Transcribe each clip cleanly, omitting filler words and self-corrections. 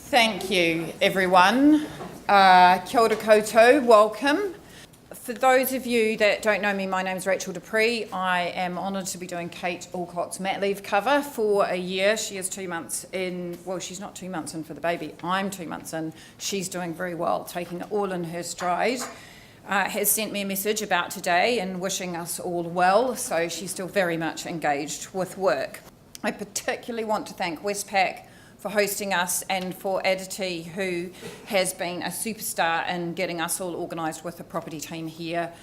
Thank you, everyone. Kia ora koutou, welcome. For those of you that don't know me, my name is Rachel Dupree. I am honoured to be doing Kate Alcott's mat leave cover for a year. She is 2 months in, well, she's not 2 months in for the baby. I'm 2 months in. She's doing very well, taking it all in her stride. Has sent me a message about today and wishing us all well, so she's still very much engaged with work. I particularly want to thank Westpac for hosting us and for Aditi, who has been a superstar in getting us all organised with the property team here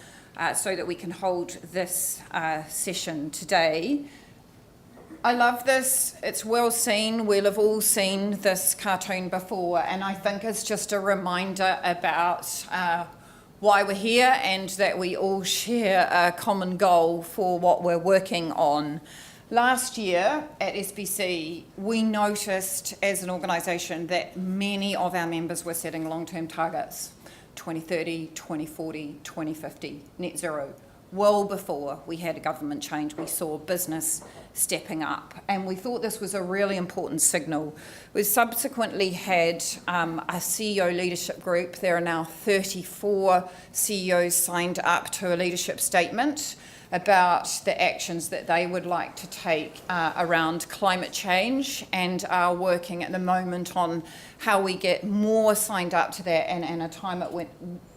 so that we can hold this session today. I love this. It's well seen. We'll have all seen this cartoon before, and I think it's just a reminder about why we're here and that we all share a common goal for what we're working on. Last year at SBC, we noticed as an organisation that many of our members were setting long-term targets, 2030, 2040, 2050, net zero. Well before we had a government change, we saw business stepping up, and we thought this was a really important signal. We subsequently had a CEO leadership group. There are now 34 CEOs signed up to a leadership statement about the actions that they would like to take around climate change, and are working at the moment on how we get more signed up to that and a time at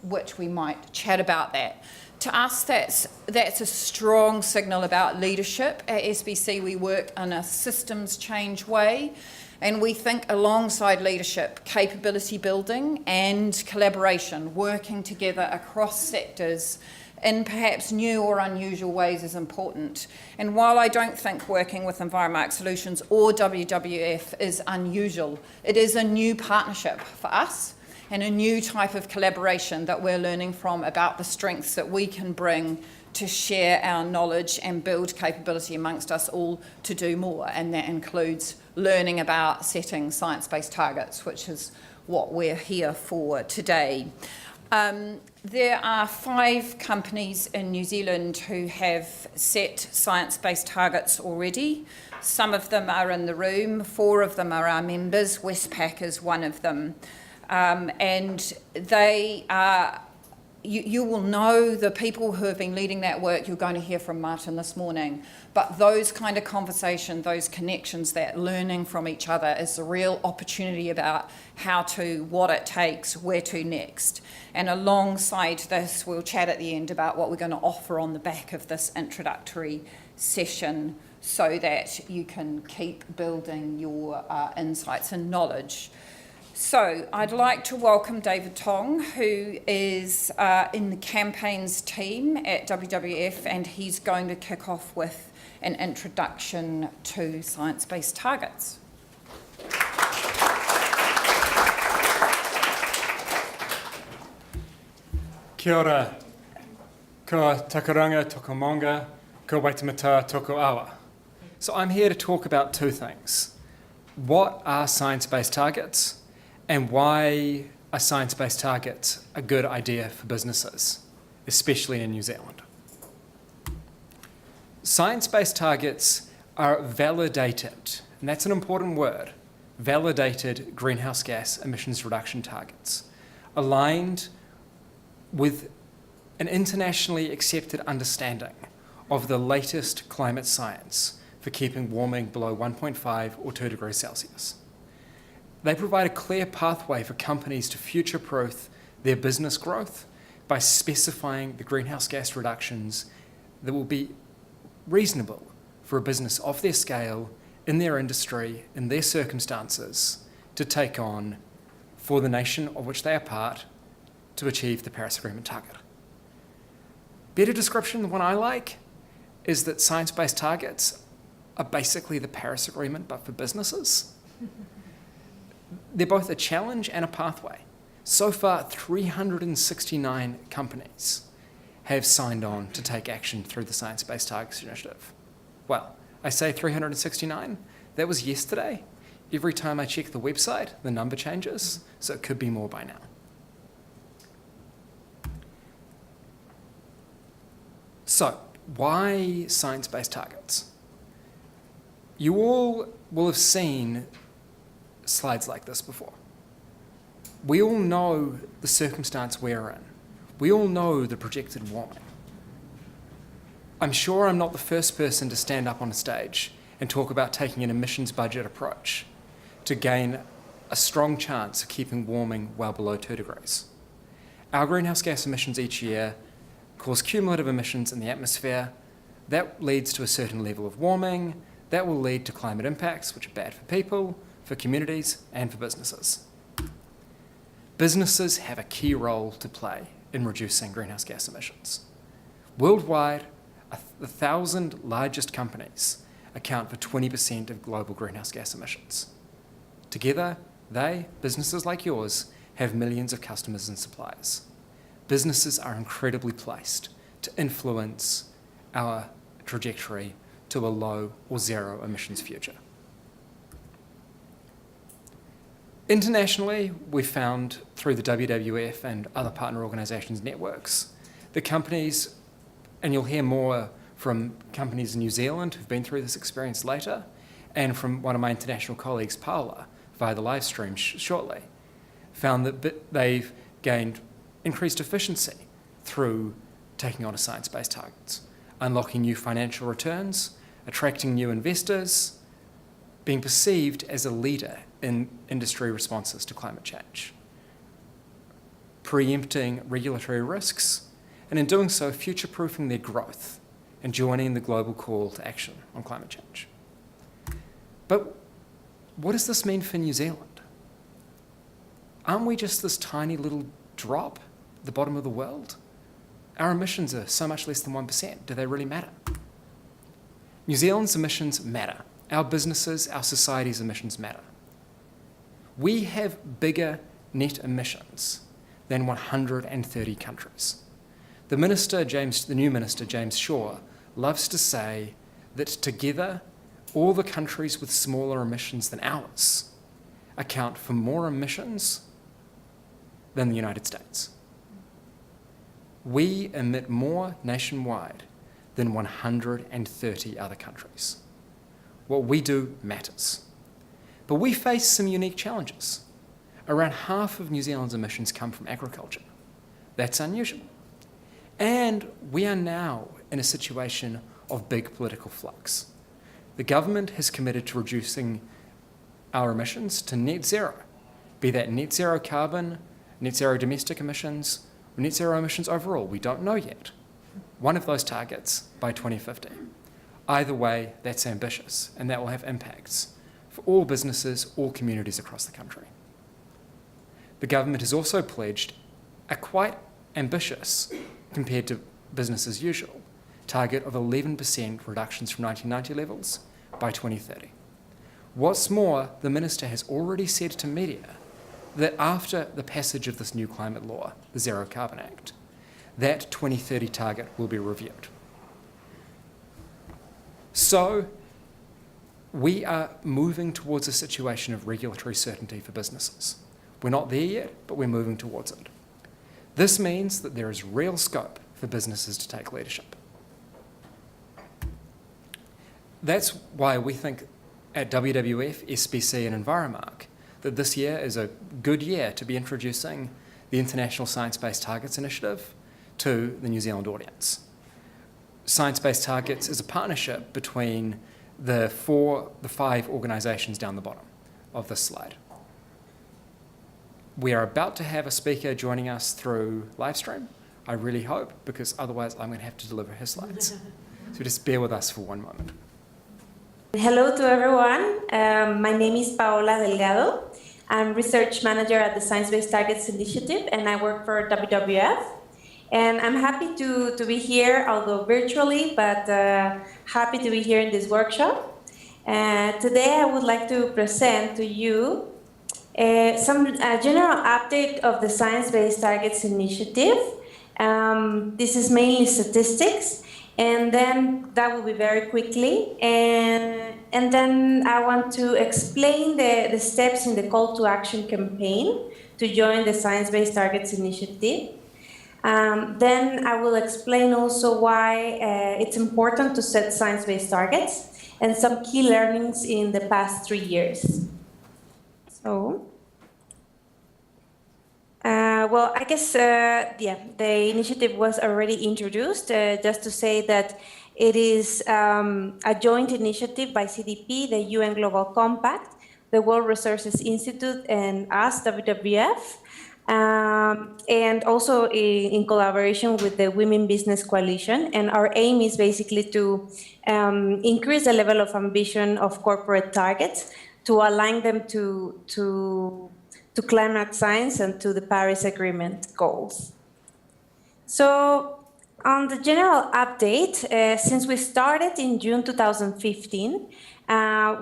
which we might chat about that. To us, that's a strong signal about leadership. At SBC, we work in a systems change way, and we think alongside leadership, capability building and collaboration, working together across sectors in perhaps new or unusual ways is important. And while I don't think working with Enviro-Mark Solutions or WWF is unusual, it is a new partnership for us and a new type of collaboration that we're learning from about the strengths that we can bring to share our knowledge and build capability amongst us all to do more. And that includes learning about setting science-based targets, which is what we're here for today. There are 5 companies in New Zealand who have set science-based targets already. Some of them are in the room, 4 of them are our members. Westpac is one of them. And they are, you will know the people who have been leading that work. You're going to hear from Martin this morning. But those kind of conversation, those connections, that learning from each other is a real opportunity about how to, what it takes, where to next. And alongside this, we'll chat at the end about what we're going to offer on the back of this introductory session so that you can keep building your insights and knowledge. So I'd like to welcome David Tong, who is in the campaigns team at WWF, and he's going to kick off with an introduction to science-based targets. Kia ora, ko takaranga toko monga, ko waitemata toko awa. So I'm here to talk about 2 things. What are science-based targets, and why are science-based targets a good idea for businesses, especially in New Zealand? Science-based targets are validated, and that's an important word, validated greenhouse gas emissions reduction targets, aligned with an internationally accepted understanding of the latest climate science for keeping warming below 1.5 or 2 degrees Celsius. They provide a clear pathway for companies to future-proof their business growth by specifying the greenhouse gas reductions that will be reasonable for a business of their scale, in their industry, in their circumstances, to take on for the nation of which they are part to achieve the Paris Agreement target. Better description than one I like is that science-based targets are basically the Paris Agreement but for businesses. They're both a challenge and a pathway. So far, 369 companies have signed on to take action through the Science-Based Targets Initiative. Well, I say 369, that was yesterday. Every time I check the website, the number changes, so it could be more by now. So, why science-based targets? You all will have seen slides like this before. We all know the circumstance we're in. We all know the projected warming. I'm sure I'm not the first person to stand up on a stage and talk about taking an emissions budget approach to gain a strong chance of keeping warming well below 2 degrees. Our greenhouse gas emissions each year cause cumulative emissions in the atmosphere. That leads to a certain level of warming. That will lead to climate impacts, which are bad for people, for communities, and for businesses. Businesses have a key role to play in reducing greenhouse gas emissions. Worldwide, the 1,000 largest companies account for 20% of global greenhouse gas emissions. Together, businesses like yours, have millions of customers and suppliers. Businesses are incredibly placed to influence our trajectory to a low or zero emissions future. Internationally, we've found through the WWF and other partner organisations networks, the companies, and you'll hear more from companies in New Zealand who've been through this experience later, and from one of my international colleagues, Paula, via the live stream shortly, found that they've gained increased efficiency through taking on science-based targets, unlocking new financial returns, attracting new investors, being perceived as a leader in industry responses to climate change, preempting regulatory risks, and in doing so, future-proofing their growth and joining the global call to action on climate change. But what does this mean for New Zealand? Aren't we just this tiny little drop at the bottom of the world? Our emissions are so much less than 1%. Do they really matter? New Zealand's emissions matter. Our businesses, our society's emissions matter. We have bigger net emissions than 130 countries. The new minister, James Shaw, loves to say that together, all the countries with smaller emissions than ours account for more emissions than the United States. We emit more nationwide than 130 other countries. What we do matters. But we face some unique challenges. Around half of New Zealand's emissions come from agriculture. That's unusual. And we are now in a situation of big political flux. The government has committed to reducing our emissions to net zero, be that net zero carbon, net zero domestic emissions, or net zero emissions overall. We don't know yet. One of those targets by 2050. Either way, that's ambitious, and that will have impacts for all businesses, all communities across the country. The government has also pledged a quite ambitious, compared to business as usual, target of 11% reductions from 1990 levels by 2030. What's more, the minister has already said to media that after the passage of this new climate law, the Zero Carbon Act, that 2030 target will be reviewed. So we are moving towards a situation of regulatory certainty for businesses. We're not there yet, but we're moving towards it. This means that there is real scope for businesses to take leadership. That's why we think at WWF, SBC and Enviro-Mark that this year is a good year to be introducing the International Science-Based Targets Initiative to the New Zealand audience. Science-Based Targets is a partnership between the 5 organisations down the bottom of this slide. We are about to have a speaker joining us through live stream, I really hope, because otherwise I'm going to have to deliver her slides. So just bear with us for one moment. Hello to everyone. My name is Paula Delgado. I'm research manager at the Science-Based Targets Initiative, and I work for WWF. And I'm happy to be here, although virtually, but happy to be here in this workshop. Today I would like to present to you some general update of the Science-Based Targets Initiative. This is mainly statistics, and then that will be very quickly. And then I want to explain the steps in the call to action campaign to join the Science-Based Targets Initiative. Then I will explain also why it's important to set science-based targets and some key learnings in the past 3 years. So, Well, I guess, the initiative was already introduced. Just to say that it is a joint initiative by CDP, the UN Global Compact, the World Resources Institute, and us, WWF, and also in collaboration with the Women Business Coalition. And our aim is basically to increase the level of ambition of corporate targets, to align them to climate science and to the Paris Agreement goals. So on the general update, since we started in June 2015,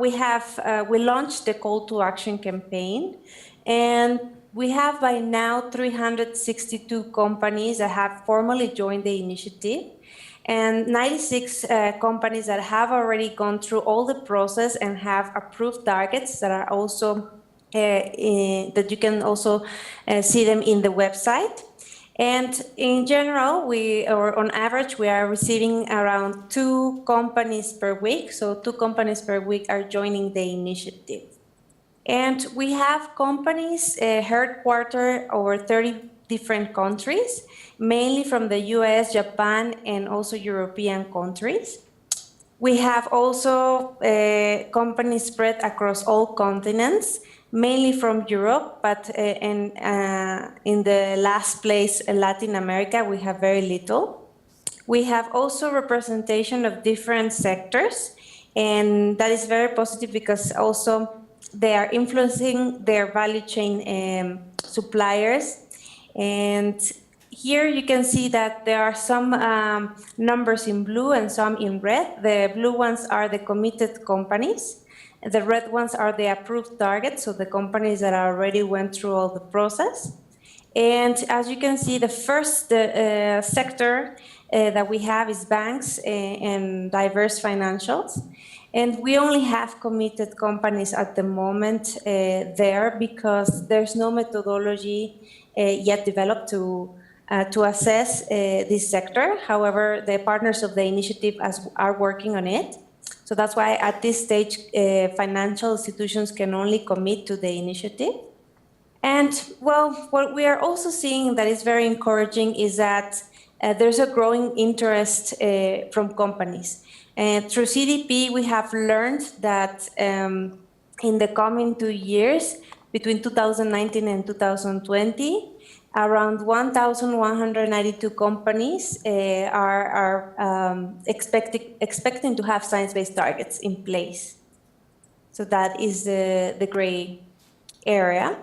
we launched the Call to Action campaign, and we have by now 362 companies that have formally joined the initiative, and 96 companies that have already gone through all the process and have approved targets that are also that you can also see them in the website. And in general, on average, we are receiving around 2 companies per week. So 2 companies per week are joining the initiative. And we have companies headquartered over 30 different countries, mainly from the US, Japan, and also European countries. We have also companies spread across all continents, mainly from Europe, but in the last place, Latin America, we have very little. We have also representation of different sectors, and that is very positive because also they are influencing their value chain suppliers. And here you can see that there are some numbers in blue and some in red. The blue ones are the committed companies. The red ones are the approved targets, so the companies that already went through all the process. And as you can see, the first sector that we have is banks and diverse financials. And we only have committed companies at the moment there because there's no methodology yet developed to assess this sector. However, the partners of the initiative are working on it. So that's why at this stage, financial institutions can only commit to the initiative. And well, what we are also seeing that is very encouraging is that there's a growing interest from companies. Through CDP, we have learned that in the coming 2 years, between 2019 and 2020, around 1,192 companies are expecting to have science-based targets in place. So that is the gray area.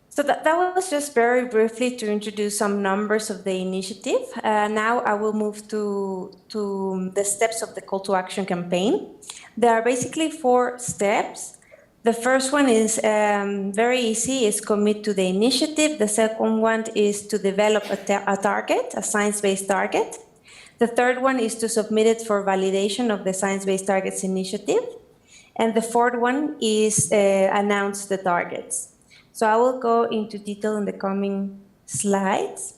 So that was just very briefly to introduce some numbers of the initiative. Now I will move to the steps of the call to action campaign. There are basically 4 steps. The first one is very easy, is commit to the initiative. The second one is to develop a target, a science-based target. The third one is to submit it for validation of the Science-Based Targets Initiative. And the fourth one is announce the targets. So I will go into detail in the coming slides.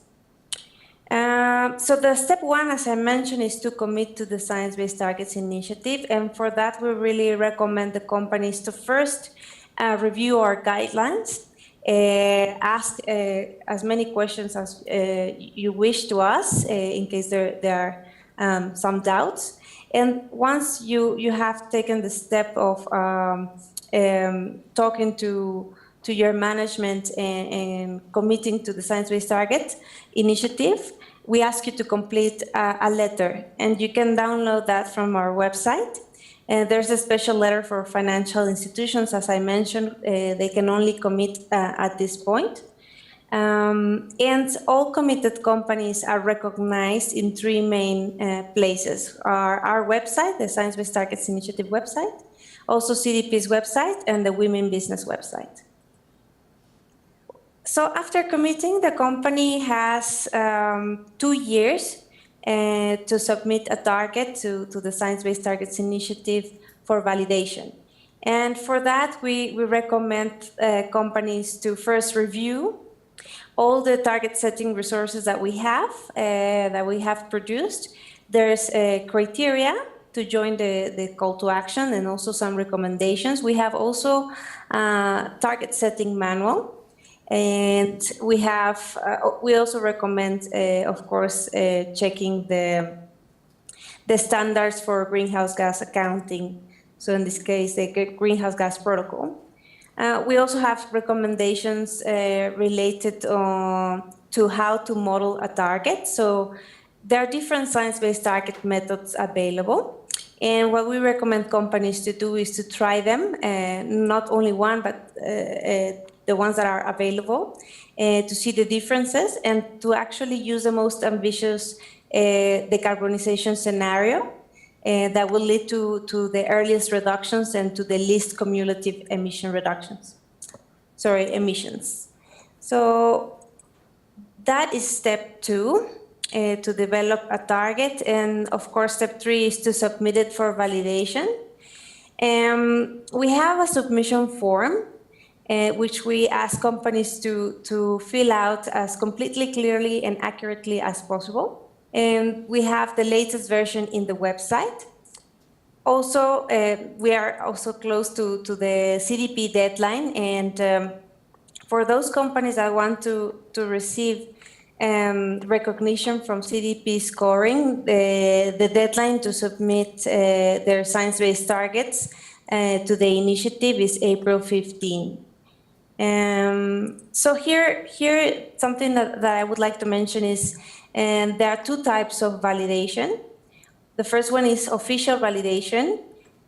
So the step 1, as I mentioned, is to commit to the Science-Based Targets Initiative. And for that, we really recommend the companies to first review our guidelines, ask as many questions as you wish to us in case there are some doubts. And once you have taken the step of talking to your management and committing to the Science-Based Target Initiative, we ask you to complete a letter, and you can download that from our website. There's a special letter for financial institutions. As I mentioned, they can only commit at this point. And all committed companies are recognized in 3 main places. Our website, the Science-Based Targets Initiative website, also CDP's website, and the Women Business website. So after committing, the company has 2 years to submit a target to the Science-Based Targets Initiative for validation. And for that, we recommend companies to first review all the target setting resources that we have produced. There's a criteria to join the call to action and also some recommendations. We have also a target setting manual. And we also recommend, of course, checking the standards for greenhouse gas accounting. So in this case, the greenhouse gas protocol. We also have recommendations related to how to model a target. So there are different science-based target methods available. And what we recommend companies to do is to try them, not only one, but the ones that are available, to see the differences and to actually use the most ambitious decarbonization scenario that will lead to the earliest reductions and to the least cumulative emissions. So that is step 2, to develop a target. And of course, step 3 is to submit it for validation. We have a submission form, which we ask companies to fill out as completely, clearly, and accurately as possible. And we have the latest version in the website. Also, we are also close to the CDP deadline. And for those companies that want to receive recognition from CDP scoring, the deadline to submit their science-based targets to the initiative is April 15. So here something that I would like to mention is there are 2 types of validation. The first one is official validation,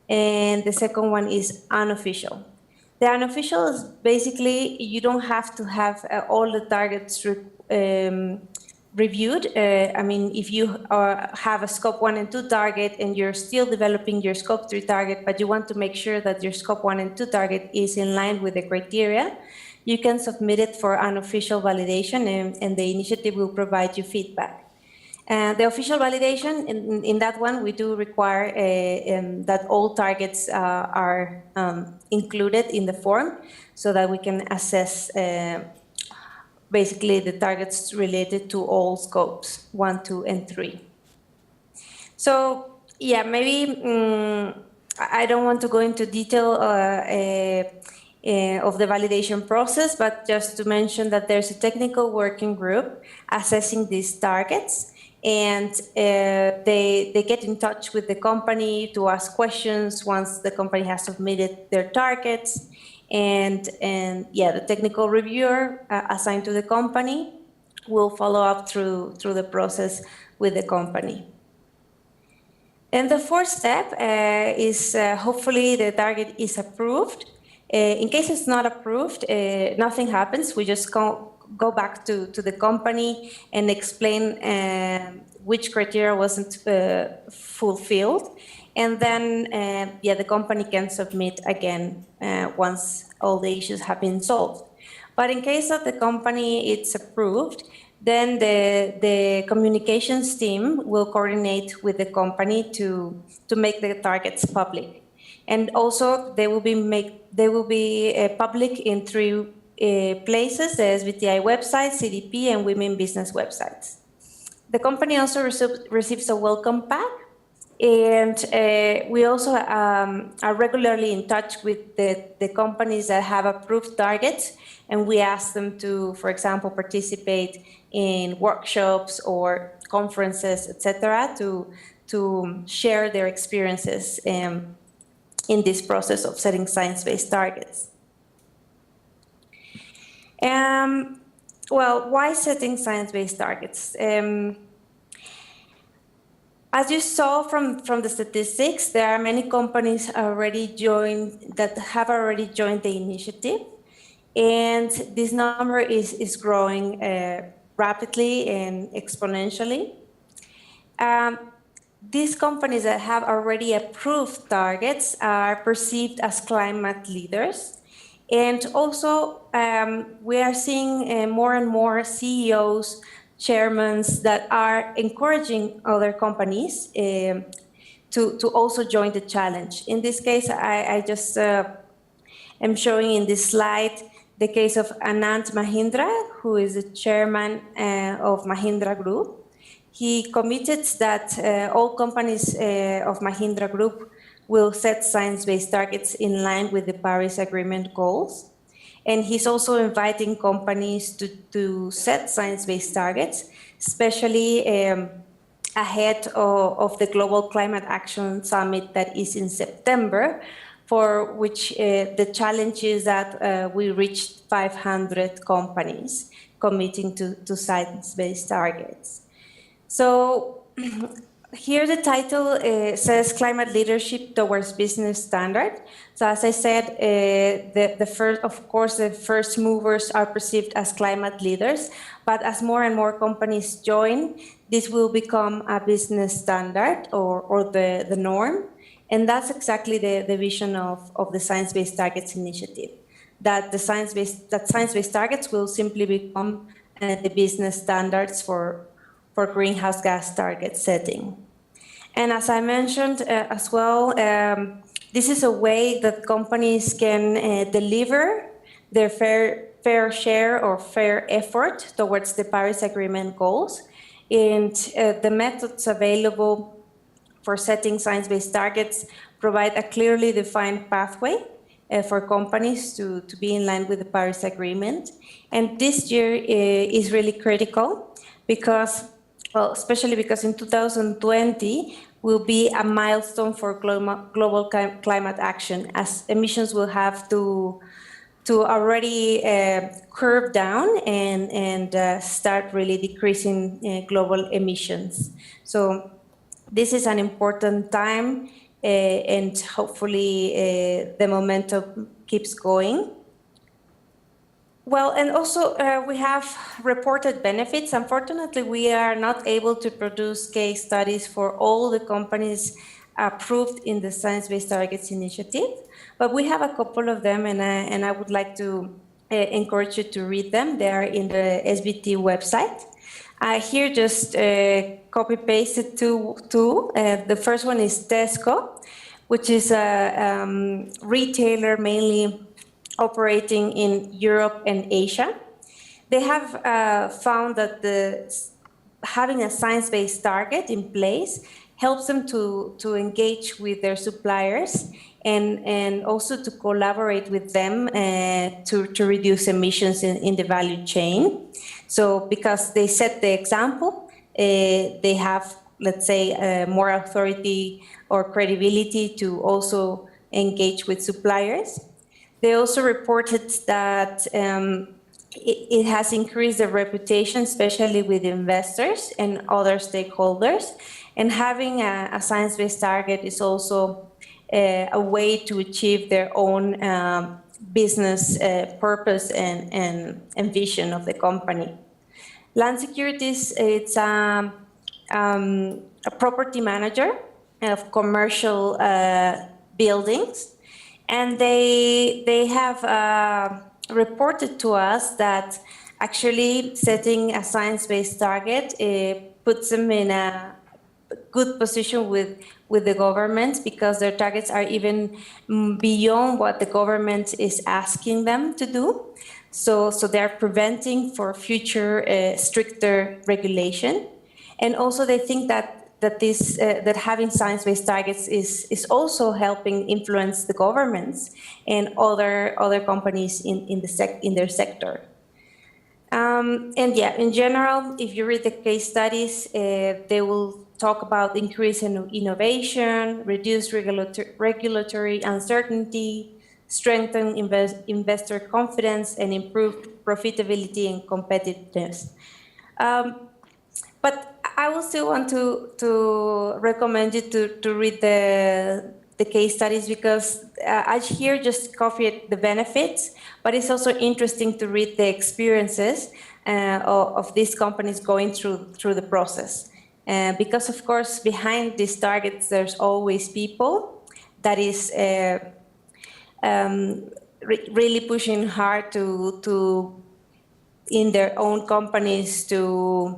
and the second one is unofficial. The unofficial is basically you don't have to have all the targets reviewed. I mean, if you have a scope 1 and 2 target and you're still developing your scope 3 target, but you want to make sure that your scope 1 and 2 target is in line with the criteria, you can submit it for unofficial validation, and the initiative will provide you feedback. The official validation, in that one, we do require that all targets are included in the form so that we can assess basically the targets related to all scopes 1, 2, and 3. So yeah, maybe I don't want to go into detail of the validation process, but just to mention that there's a technical working group assessing these targets, and they get in touch with the company to ask questions once the company has submitted their targets. And yeah, the technical reviewer assigned to the company will follow up through the process with the company. And the 4th step is hopefully the target is approved. In case it's not approved, nothing happens. We just go back to the company and explain which criteria wasn't fulfilled. And then, the company can submit again once all the issues have been solved. But in case of the company it's approved, then the communications team will coordinate with the company to make the targets public. And also, they will be public in 3 places: the SBTi website, CDP, and Women Business websites. The company also receives a welcome pack. And we also are regularly in touch with the companies that have approved targets, and we ask them to, for example, participate in workshops or conferences, etc., to share their experiences in this process of setting science-based targets. Well, why setting science-based targets? As you saw from the statistics, there are many companies that have already joined the initiative, and this number is growing rapidly and exponentially. These companies that have already approved targets are perceived as climate leaders, and also we are seeing more and more CEOs, chairmen that are encouraging other companies to also join the challenge. In this case, I just am showing in this slide the case of Anand Mahindra, who is the chairman of Mahindra Group. He committed that all companies of Mahindra Group will set science-based targets in line with the Paris Agreement goals. And he's also inviting companies to set science-based targets, especially ahead of the Global Climate Action Summit that is in September, for which the challenge is that we reached 500 companies committing to science-based targets. So here the title says Climate Leadership Towards Business Standard. So as I said, the first movers are perceived as climate leaders, but as more and more companies join, this will become a business standard or the norm. And that's exactly the vision of the Science-Based Targets Initiative, that science-based targets will simply become the business standards for greenhouse gas target setting. And as I mentioned as well, this is a way that companies can deliver their fair share or fair effort towards the Paris Agreement goals. And the methods available for setting science-based targets provide a clearly defined pathway for companies to be in line with the Paris Agreement. And this year is really critical because, well, especially because in 2020 will be a milestone for global climate action, as emissions will have to already curve down and start really decreasing global emissions. So this is an important time, and hopefully the momentum keeps going. Well, and also we have reported benefits. Unfortunately, we are not able to produce case studies for all the companies approved in the Science-Based Targets Initiative, but we have a couple of them, and I would like to encourage you to read them. They are in the SBT website. Here just copy-pasted two. The first one is Tesco, which is a retailer mainly operating in Europe and Asia. They have found that having a science-based target in place helps them to engage with their suppliers and also to collaborate with them to reduce emissions in the value chain. So because they set the example, they have, let's say, more authority or credibility to also engage with suppliers. They also reported that it has increased their reputation, especially with investors and other stakeholders. And having a science-based target is also a way to achieve their own business purpose and vision of the company. Land Securities, it's a property manager of commercial buildings, and they have reported to us that actually setting a science-based target puts them in a good position with the government, because their targets are even beyond what the government is asking them to do. So they're preventing for future stricter regulation. And also they think that having science-based targets is also helping influence the governments and other companies in their sector. And yeah, in general, if you read the case studies, they will talk about increase in innovation, reduce regulatory uncertainty, strengthen investor confidence, and improve profitability and competitiveness. But I will still want to recommend you to read the case studies, because I here just copied the benefits, but it's also interesting to read the experiences of these companies going through the process. Because of course, behind these targets, there's always people that is really pushing hard to in their own companies to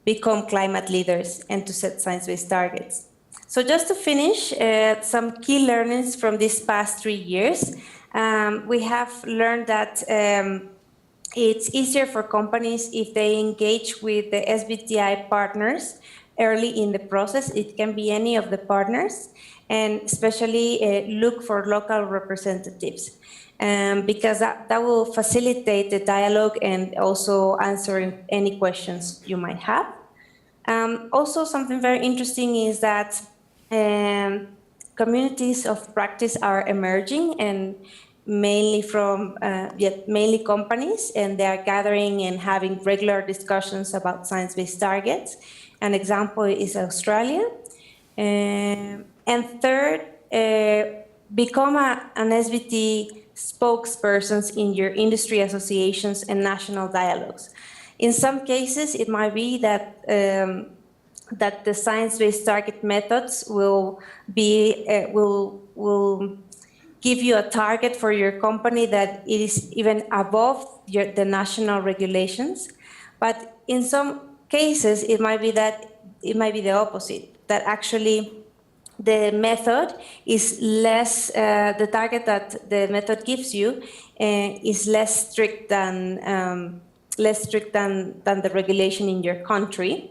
become climate leaders and to set science-based targets. So just to finish, some key learnings from these past 3 years. We have learned that it's easier for companies if they engage with the SBTi partners early in the process. It can be any of the partners, and especially look for local representatives. because that will facilitate the dialogue and also answering any questions you might have. Also, something very interesting is that communities of practice are emerging, and mainly from mainly companies, and they are gathering and having regular discussions about science-based targets. An example is Australia. And third, become an SBT spokespersons in your industry associations and national dialogues. In some cases, it might be that that the science-based target methods will give you a target for your company that it is even above the national regulations. But in some cases, it might be the opposite, that actually the method is less, the target that the method gives you is less strict than the regulation in your country,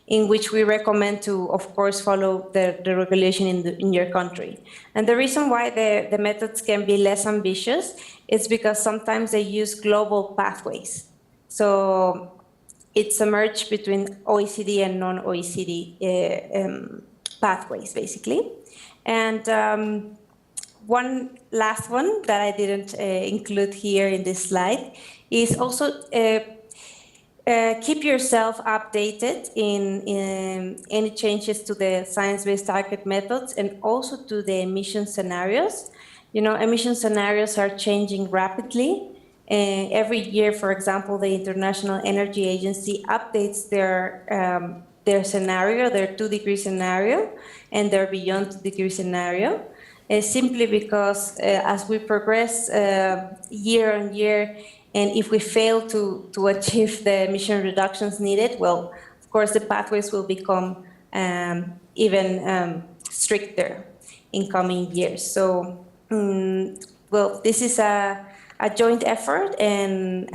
in which we recommend to, of course, follow the regulation in your country. And the reason why the methods can be less ambitious is because sometimes they use global pathways. So it's a merge between OECD and non-OECD pathways, basically. And one last one that I didn't include here in this slide is also keep yourself updated in any changes to the science-based target methods and also to the emission scenarios. You know, emission scenarios are changing rapidly. Every year, for example, the International Energy Agency updates their scenario, their 2-degree scenario, and their beyond 2-degree scenario, simply because as we progress year on year, and if we fail to achieve the emission reductions needed, well, of course, the pathways will become even stricter in coming years. So, well, this is a joint effort, and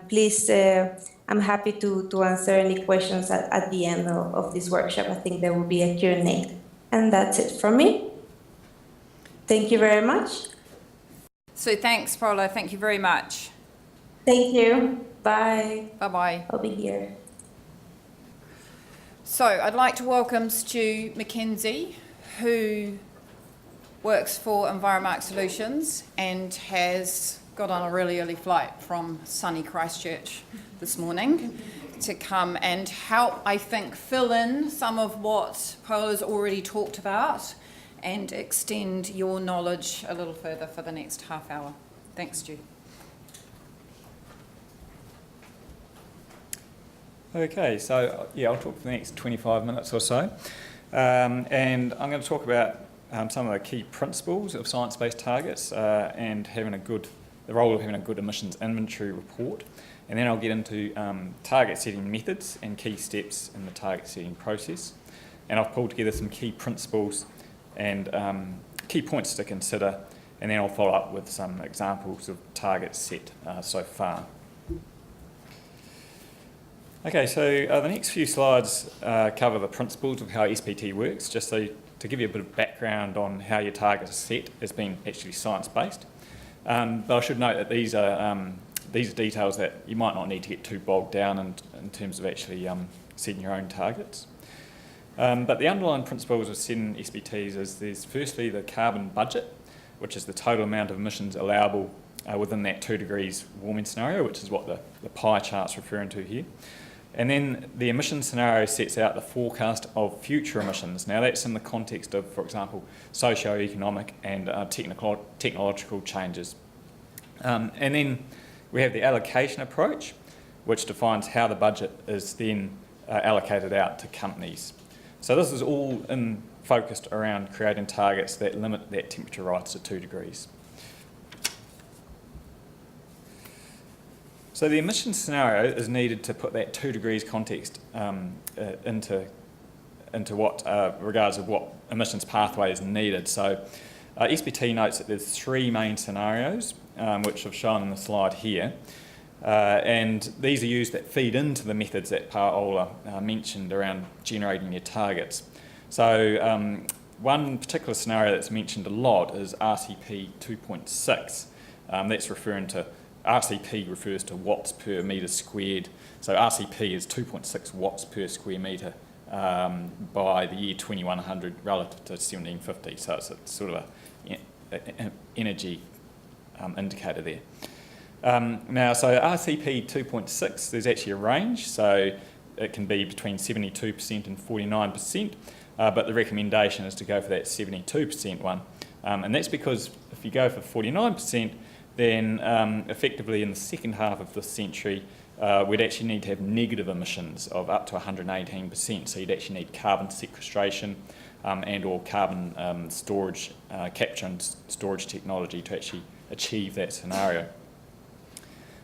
please, I'm happy to answer any questions at the end of this workshop. I think there will be a Q&A. And that's it from me. Thank you very much. So thanks, Paula. Thank you very much. Thank you. Bye. Bye-bye. I'll be here. So I'd like to welcome Stu McKenzie, who works for Enviro-Mark Solutions and has got on a really early flight from sunny Christchurch this morning to come and help, I think, fill in some of what Paula's already talked about and extend your knowledge a little further for the next half hour. Thanks, Stu. Okay, so yeah, I'll talk for the next 25 minutes or so. And I'm going to talk about some of the key principles of science-based targets and the role of having a good emissions inventory report. And then I'll get into target setting methods and key steps in the target setting process. And I've pulled together some key principles and key points to consider, and then I'll follow up with some examples of targets set so far. Okay, so the next few slides cover the principles of how SBT works, just so to give you a bit of background on how your targets are set as being actually science-based. But I should note that these are details that you might not need to get too bogged down in terms of actually setting your own targets. But the underlying principles of setting SBTs is there's firstly the carbon budget, which is the total amount of emissions allowable within that 2 degrees warming scenario, which is what the pie chart's referring to here. And then the emission scenario sets out the forecast of future emissions. Now that's in the context of, for example, socio-economic and technological changes. And then we have the allocation approach, which defines how the budget is then allocated out to companies. So this is all focused around creating targets that limit that temperature rise to 2 degrees. So the emissions scenario is needed to put that 2 degrees context into what regards of what emissions pathway is needed. So SBT notes that there's 3 main scenarios, which I've shown on the slide here. And these are used that feed into the methods that Paula mentioned around generating your targets. So one particular scenario that's mentioned a lot is RCP 2.6. That's referring to, RCP refers to watts per metre squared. So RCP is 2.6 watts per square metre by the year 2100 relative to 1750. So it's a sort of an energy indicator there. Now, so RCP 2.6, there's actually a range. So it can be between 72% and 49%, but the recommendation is to go for that 72% one. And that's because if you go for 49%, then effectively in the second half of this century, we'd actually need to have negative emissions of up to 118%. So you'd actually need carbon sequestration and or carbon storage, capture and storage technology to actually achieve that scenario.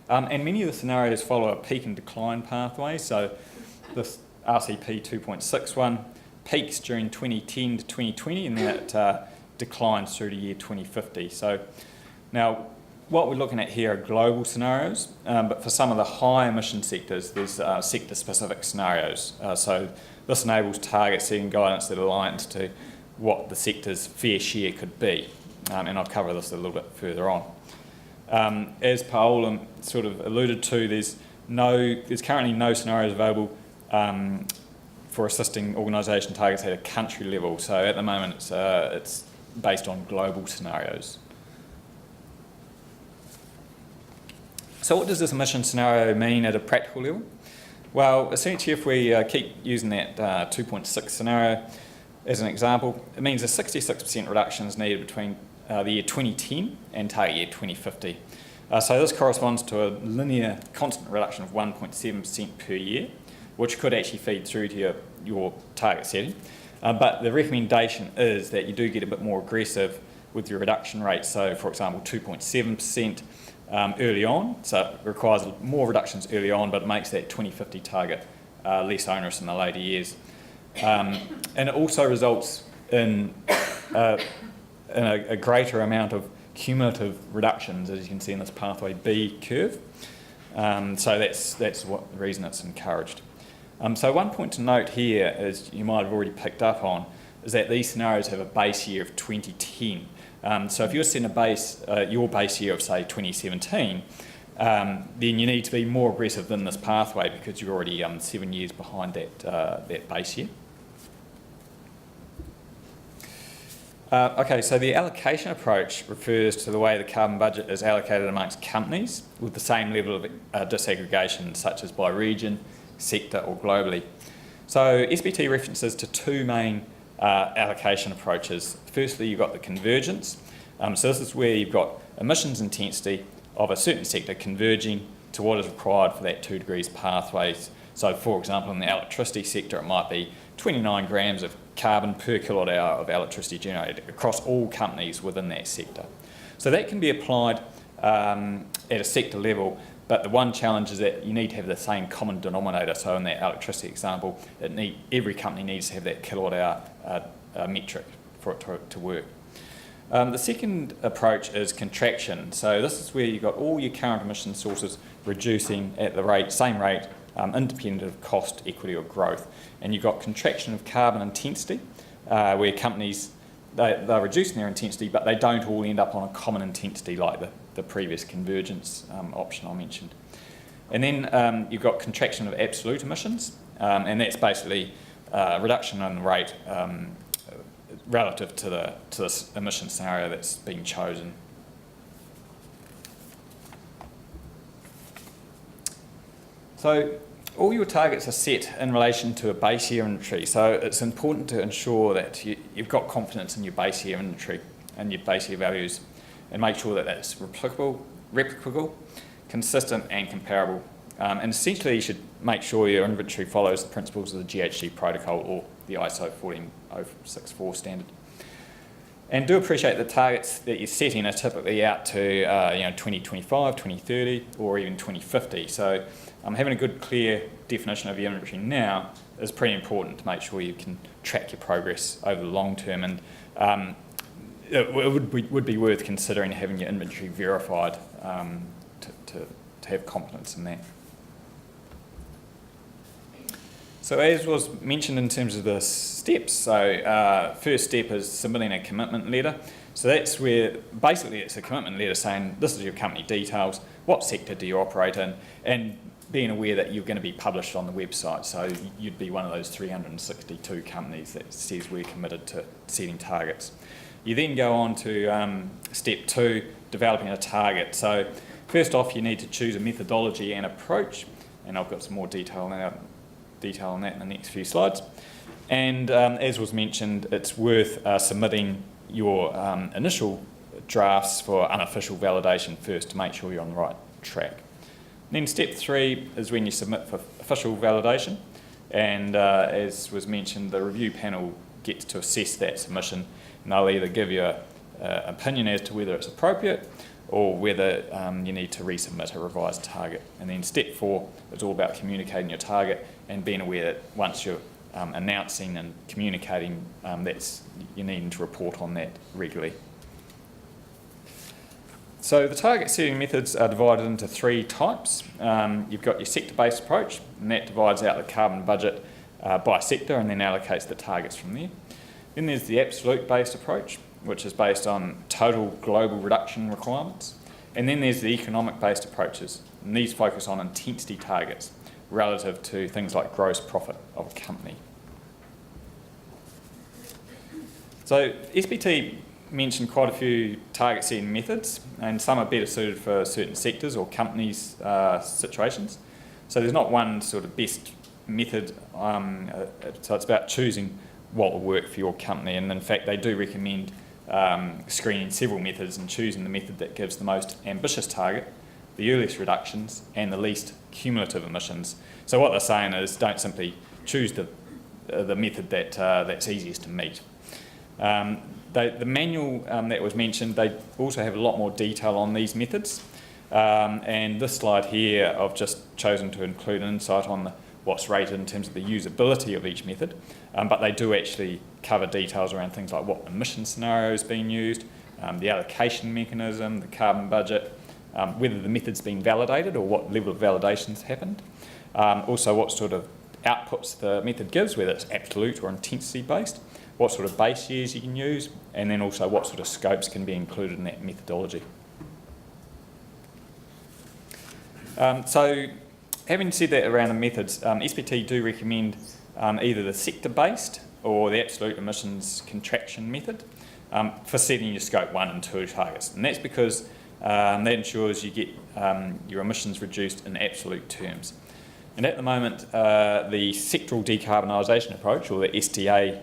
And many of the scenarios follow a peak and decline pathway. So this RCP 2.6 one peaks during 2010 to 2020, and then it declines through to year 2050. So now what we're looking at here are global scenarios, but for some of the high emission sectors, there's sector-specific scenarios. So this enables target setting guidance that aligns to what the sector's fair share could be, and I'll cover this a little bit further on. As Paula sort of alluded to, there's currently no scenarios available for assisting organisation targets at a country level. So at the moment, it's based on global scenarios. So what does this emission scenario mean at a practical level? Well, essentially, if we keep using that 2.6 scenario as an example, it means a 66% reduction is needed between the year 2010 and target year 2050. So this corresponds to a linear constant reduction of 1.7% per year, which could actually feed through to your target setting. But the recommendation is that you do get a bit more aggressive with your reduction rate. So, for example, 2.7% early on. So it requires more reductions early on, but it makes that 2050 target less onerous in the later years. And it also results in a greater amount of cumulative reductions, as you can see in this pathway B curve. So that's what the reason it's encouraged. So one point to note here, as you might have already picked up on, is that these scenarios have a base year of 2010. So if you're setting your base year of, say, 2017, then you need to be more aggressive than this pathway because you're already 7 years behind that base year. Okay, so the allocation approach refers to the way the carbon budget is allocated amongst companies with the same level of disaggregation, such as by region, sector or globally. So SBT references to two main allocation approaches. Firstly, you've got the convergence. So this is where you've got emissions intensity of a certain sector converging to what is required for that 2 degrees pathways. So for example, in the electricity sector, it might be 29 grams of carbon per kilowatt hour of electricity generated across all companies within that sector. So that can be applied at a sector level, but the one challenge is that you need to have the same common denominator. So in that electricity example, every company needs to have that kilowatt hour metric for it to work. The second approach is contraction. So this is where you've got all your current emission sources reducing at the same rate, independent of cost, equity or growth. And you've got contraction of carbon intensity, where companies, they're reducing their intensity, but they don't all end up on a common intensity like the previous convergence option I mentioned. And then you've got contraction of absolute emissions, and that's basically reduction in the rate relative to this emission scenario that's been chosen. So all your targets are set in relation to a base year inventory, so it's important to ensure that you've got confidence in your base year inventory and your base year values, and make sure that that's replicable, consistent and comparable. And essentially you should make sure your inventory follows the principles of the GHG protocol or the ISO 14064 standard. And do appreciate the targets that you're setting are typically out to 2025, 2030 or even 2050. So having a good clear definition of your inventory now is pretty important to make sure you can track your progress over the long term, and it would be worth considering having your inventory verified to have confidence in that. So as was mentioned in terms of the steps, so first step is submitting a commitment letter. So that's where basically it's a commitment letter saying this is your company details, what sector do you operate in, and being aware that you're going to be published on the website. So you'd be one of those 362 companies that says we're committed to setting targets. You then go on to step 2, developing a target. So first off, you need to choose a methodology and approach, and I've got some more detail on that in the next few slides. And as was mentioned, it's worth submitting your initial drafts for unofficial validation first to make sure you're on the right track. Then step 3 is when you submit for official validation, and as was mentioned, the review panel gets to assess that submission, and they'll either give you an opinion as to whether it's appropriate or whether you need to resubmit a revised target. And then step 4 is all about communicating your target and being aware that once you're announcing and communicating, you're needing to report on that regularly. So the target setting methods are divided into 3 types. You've got your sector-based approach, and that divides out the carbon budget by sector and then allocates the targets from there. Then there's the absolute-based approach, which is based on total global reduction requirements. And then there's the economic-based approaches, and these focus on intensity targets relative to things like gross profit of a company. So SBT mentioned quite a few target setting methods, and some are better suited for certain sectors or companies' situations. So there's not one sort of best method, so it's about choosing what will work for your company, and in fact they do recommend screening several methods and choosing the method that gives the most ambitious target, the earliest reductions and the least cumulative emissions. So what they're saying is don't simply choose the method that's easiest to meet. The manual that was mentioned, they also have a lot more detail on these methods, and this slide here I've just chosen to include an insight on what's rated in terms of the usability of each method, but they do actually cover details around things like what emission scenario is being used, the allocation mechanism, the carbon budget, whether the method's been validated or what level of validation's happened, also what sort of outputs the method gives, whether it's absolute or intensity based, what sort of base years you can use, and then also what sort of scopes can be included in that methodology. So having said that around the methods, SBT do recommend either the sector-based or the absolute emissions contraction method for setting your scope 1 and 2 targets. And that's because that ensures you get your emissions reduced in absolute terms. And at the moment, the sectoral decarbonisation approach, or the SDA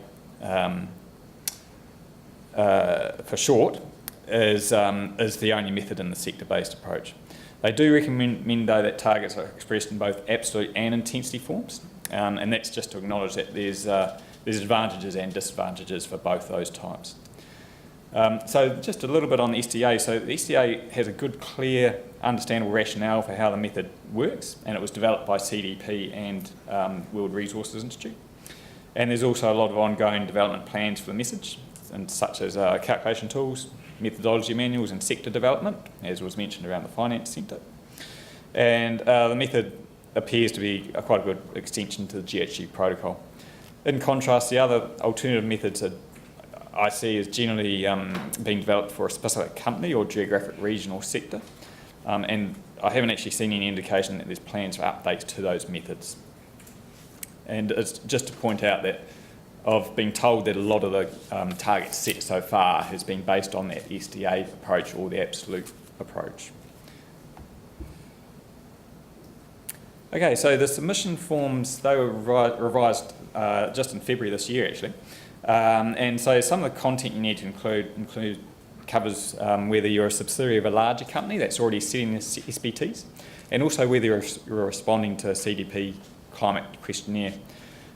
for short, is the only method in the sector-based approach. They do recommend, though, that targets are expressed in both absolute and intensity forms, and that's just to acknowledge that there's advantages and disadvantages for both those types. So just a little bit on the SDA. So the SDA has a good, clear, understandable rationale for how the method works, and it was developed by CDP and World Resources Institute. And there's also a lot of ongoing development plans for the message, and such as calculation tools, methodology manuals and sector development, as was mentioned around the finance centre. And the method appears to be quite a good extension to the GHG protocol. In contrast, the other alternative methods I see as generally being developed for a specific company or geographic regional sector, and I haven't actually seen any indication that there's plans for updates to those methods. And it's just to point out that I've been told that a lot of the targets set so far has been based on that SDA approach or the absolute approach. Okay, so the submission forms, they were revised just in February this year actually. And so some of the content you need to include covers whether you're a subsidiary of a larger company that's already setting the SBTs, and also whether you're responding to a CDP climate questionnaire.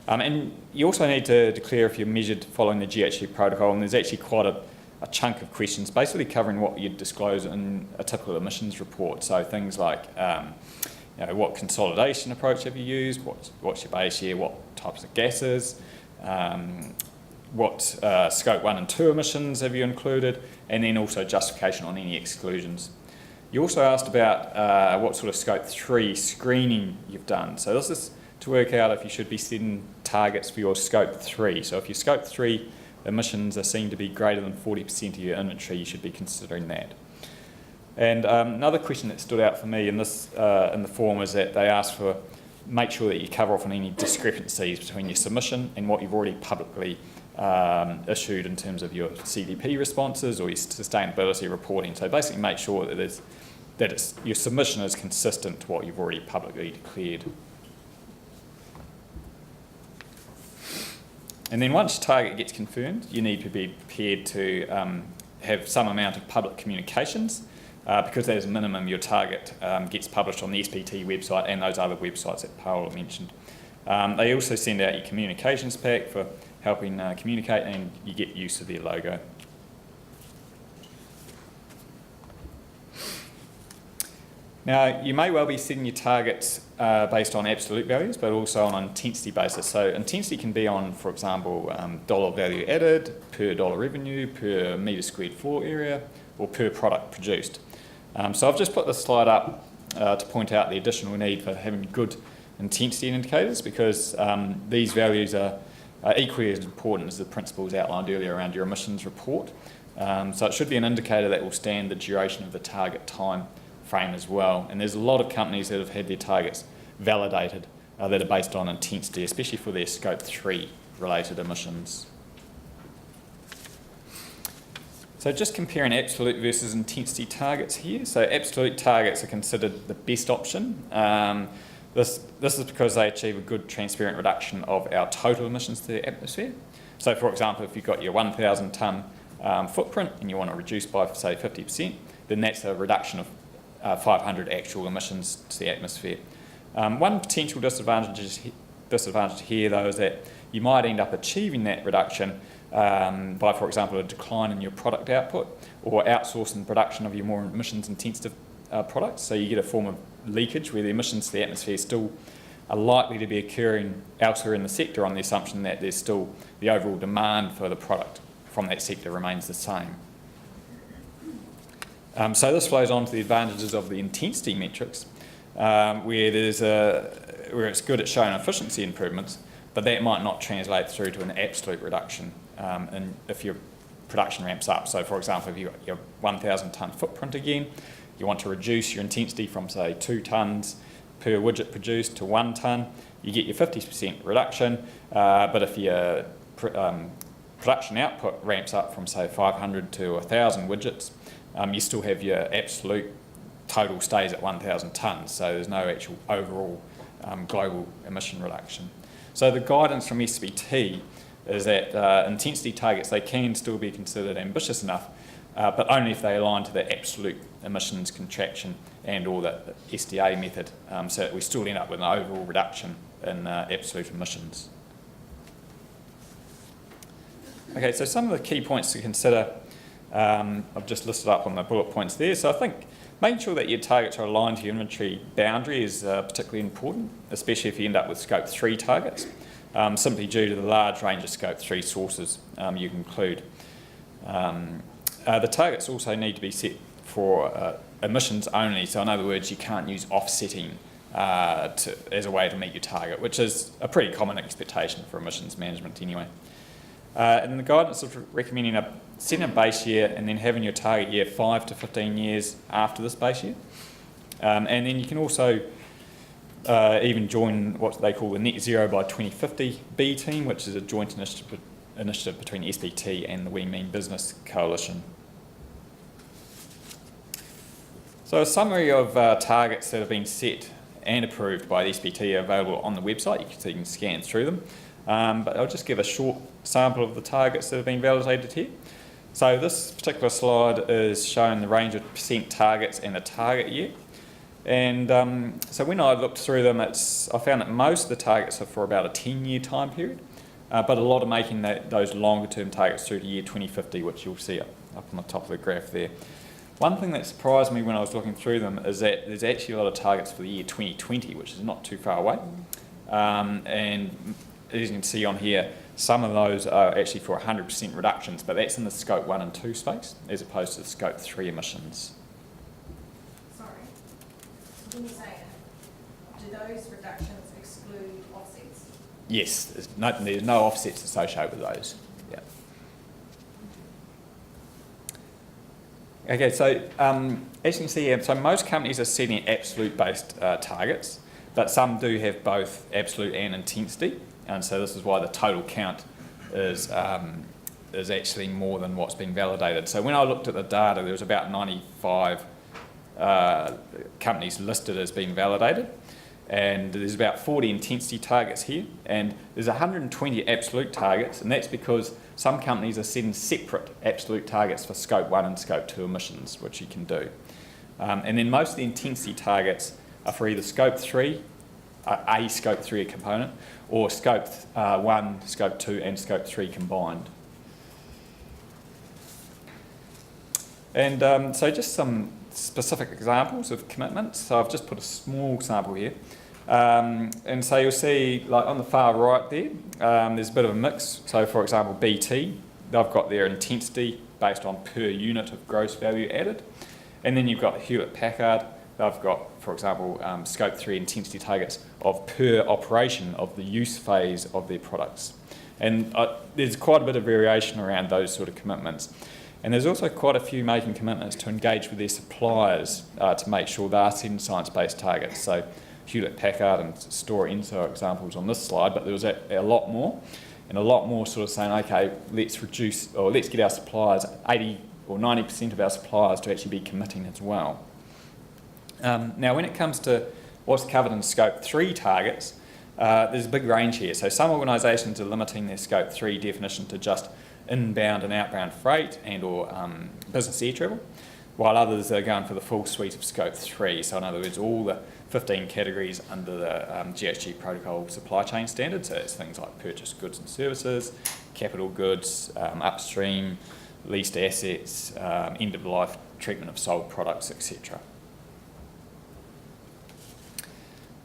And you also need to declare if you're measured following the GHG protocol, and there's actually quite a chunk of questions basically covering what you'd disclose in a typical emissions report. So things like what consolidation approach have you used, what's your base year, what types of gases, what scope 1 and 2 emissions have you included, and then also justification on any exclusions. You also asked about what sort of scope 3 screening you've done. So this is to work out if you should be setting targets for your scope 3. So if your scope 3 emissions are seen to be greater than 40% of your inventory, you should be considering that. And another question that stood out for me in this in the form is that they asked for make sure that you cover off on any discrepancies between your submission and what you've already publicly issued in terms of your CDP responses or your sustainability reporting. So basically make sure that your submission is consistent to what you've already publicly declared. And then once your target gets confirmed, you need to be prepared to have some amount of public communications because as a minimum your target gets published on the SPT website and those other websites that Paula mentioned. They also send out your communications pack for helping communicate, and you get use of their logo. Now, you may well be setting your targets based on absolute values, but also on an intensity basis. So intensity can be on, for example, dollar value added, per dollar revenue, per metre squared floor area, or per product produced. So I've just put this slide up to point out the additional need for having good intensity indicators, because these values are equally as important as the principles outlined earlier around your emissions report. So it should be an indicator that will stand the duration of the target time frame as well. And there's a lot of companies that have had their targets validated that are based on intensity, especially for their Scope 3 related emissions. So just comparing absolute versus intensity targets here. So absolute targets are considered the best option. This is because they achieve a good transparent reduction of our total emissions to the atmosphere. So for example, if you've got your 1,000 tonne footprint and you want to reduce by, say, 50%, then that's a reduction of 500 actual emissions to the atmosphere. One potential disadvantage here, though, is that you might end up achieving that reduction by, for example, a decline in your product output or outsourcing production of your more emissions-intensive products. So you get a form of leakage where the emissions to the atmosphere still are likely to be occurring elsewhere in the sector on the assumption that there's still the overall demand for the product from that sector remains the same. So this flows on to the advantages of the intensity metrics, where it's good at showing efficiency improvements, but that might not translate through to an absolute reduction if your production ramps up. So for example, if you've got your 1,000 tonne footprint again, you want to reduce your intensity from, say, 2 tonnes per widget produced to 1 tonne, you get your 50% reduction, but if your production output ramps up from, say, 500 to 1,000 widgets, you still have your absolute total stays at 1,000 tonnes, so there's no actual overall global emission reduction. So the guidance from SPT is that intensity targets, they can still be considered ambitious enough, but only if they align to the absolute emissions contraction and or the SDA method, so that we still end up with an overall reduction in absolute emissions. Okay, so some of the key points to consider I've just listed up on the bullet points there. So I think making sure that your targets are aligned to your inventory boundary is particularly important, especially if you end up with Scope 3 targets, simply due to the large range of Scope 3 sources you can include. The targets also need to be set for emissions only, so in other words, you can't use offsetting as a way to meet your target, which is a pretty common expectation for emissions management anyway. And the guidance of recommending setting a base year and then having your target year 5 to 15 years after this base year. And then you can also even join what they call the Net Zero by 2050 B team, which is a joint initiative between SPT and the We Mean Business Coalition. So a summary of targets that have been set and approved by the SPT are available on the website, so you can scan through them. But I'll just give a short sample of the targets that have been validated here. So this particular slide is showing the range of percent targets and the target year. And so when I looked through them, I found that most of the targets are for about a 10-year time period, but a lot are making those longer term targets through to year 2050, which you'll see up on the top of the graph there. One thing that surprised me when I was looking through them is that there's actually a lot of targets for the year 2020, which is not too far away. And as you can see on here, some of those are actually for 100% reductions, but that's in the Scope 1 and 2 space, as opposed to the Scope 3 emissions. Sorry. So when you say, do those reductions exclude offsets? Yes, there's no offsets associated with those. Yeah. Okay, so as you can see, so most companies are setting absolute-based targets, but some do have both absolute and intensity, and so this is why the total count is actually more than what's been validated. So when I looked at the data, there was about 95 companies listed as being validated, and there's about 40 intensity targets here, and there's 120 absolute targets, and that's because some companies are setting separate absolute targets for Scope 1 and Scope 2 emissions, which you can do. And then most of the intensity targets are for either Scope 3, a Scope 3 component, or Scope 1, Scope 2 and Scope 3 combined. And so just some specific examples of commitments. So I've just put a small sample here. And so you'll see, like on the far right there, there's a bit of a mix. So for example, BT, they've got their intensity based on per unit of gross value added. And then you've got Hewlett-Packard, they've got, for example, Scope 3 intensity targets of per operation of the use phase of their products. And there's quite a bit of variation around those sort of commitments. And there's also quite a few making commitments to engage with their suppliers to make sure they are setting science-based targets. So Hewlett-Packard and Stora Enso are examples on this slide, but there was a lot more, and a lot more sort of saying, okay, let's reduce, or let's get our suppliers, 80 or 90% of our suppliers to actually be committing as well. Now, when it comes to what's covered in Scope 3 targets, there's a big range here. So some organisations are limiting their Scope 3 definition to just inbound and outbound freight and or business air travel, while others are going for the full suite of Scope 3. So in other words, all the 15 categories under the GHG protocol supply chain standards. So it's things like purchased goods and services, capital goods, upstream, leased assets, end-of-life treatment of sold products, etc.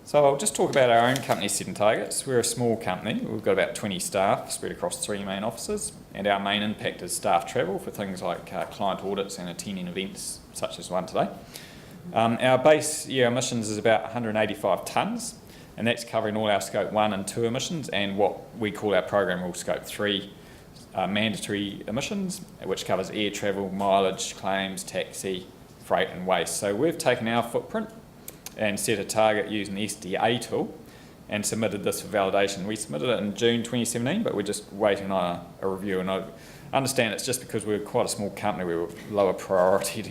So I'll just talk about our own company setting targets. We're a small company. We've got about 20 staff spread across 3 main offices, and our main impact is staff travel for things like client audits and attending events such as one today. Our base year emissions is about 185 tonnes, and that's covering all our Scope 1 and 2 emissions and what we call our program rule Scope 3 mandatory emissions, which covers air travel, mileage, claims, taxi, freight and waste. So we've taken our footprint and set a target using the SDA tool and submitted this for validation. We submitted it in June 2017, but we're just waiting on a review, and I understand it's just because we're quite a small company, we were lower priority to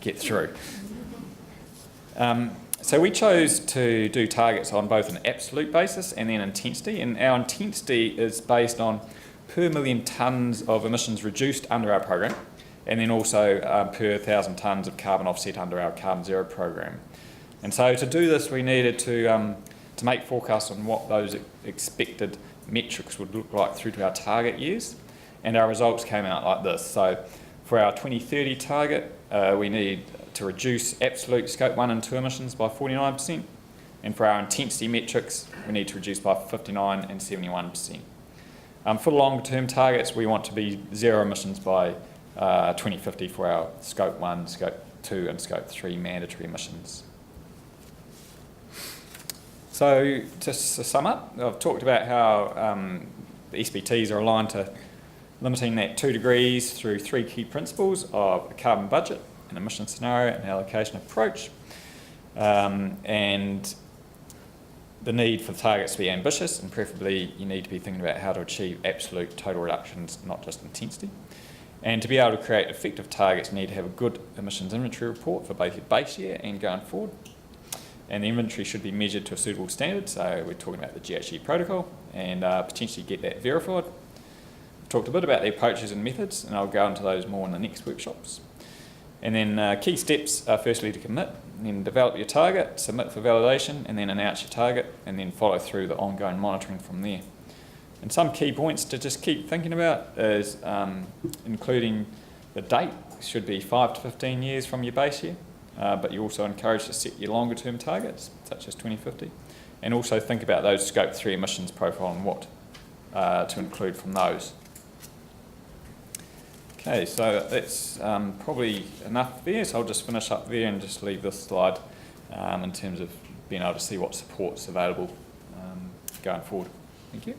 get through. So we chose to do targets on both an absolute basis and then intensity, and our intensity is based on per million tonnes of emissions reduced under our program, and then also per 1,000 tonnes of carbon offset under our carbon zero program. And so to do this, we needed to make forecasts on what those expected metrics would look like through to our target years, and our results came out like this. So for our 2030 target, we need to reduce absolute Scope 1 and 2 emissions by 49%, and for our intensity metrics, we need to reduce by 59% and 71%. For longer term targets, we want to be zero emissions by 2050 for our Scope 1, Scope 2 and Scope 3 mandatory emissions. So just to sum up, I've talked about how the SBTs are aligned to limiting that 2 degrees through 3 key principles of a carbon budget, an emission scenario and allocation approach, and the need for the targets to be ambitious, and preferably you need to be thinking about how to achieve absolute total reductions, not just intensity. And to be able to create effective targets, you need to have a good emissions inventory report for both your base year and going forward. And the inventory should be measured to a suitable standard, so we're talking about the GHG protocol, and potentially get that verified. I've talked a bit about the approaches and methods, and I'll go into those more in the next workshops. And then key steps are firstly to commit, and then develop your target, submit for validation, and then announce your target, and then follow through the ongoing monitoring from there. And some key points to just keep thinking about is including the date. It should be 5 to 15 years from your base year, but you're also encouraged to set your longer term targets, such as 2050, and also think about those Scope 3 emissions profile and what to include from those. Okay, so that's probably enough there, so I'll just finish up there and just leave this slide in terms of being able to see what support's available going forward. Thank you.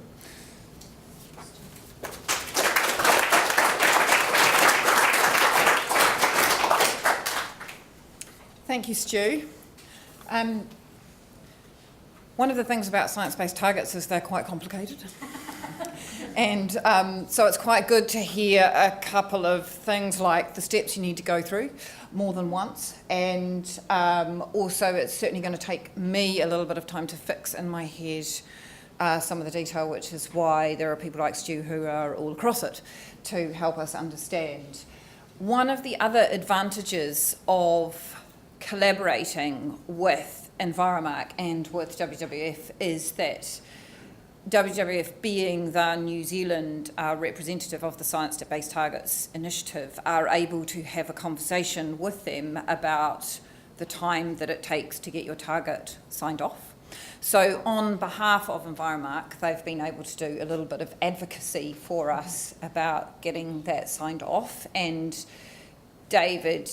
Thank you, Stu. One of the things about science-based targets is they're quite complicated. And so it's quite good to hear a couple of things like the steps you need to go through more than once. And also it's certainly going to take me a little bit of time to fix in my head some of the detail, which is why there are people like Stu who are all across it to help us understand. One of the other advantages of collaborating with Enviro-Mark and with WWF is that WWF, being the New Zealand representative of the Science-Based Targets Initiative, are able to have a conversation with them about the time that it takes to get your target signed off. So on behalf of Enviro-Mark, they've been able to do a little bit of advocacy for us about getting that signed off. And David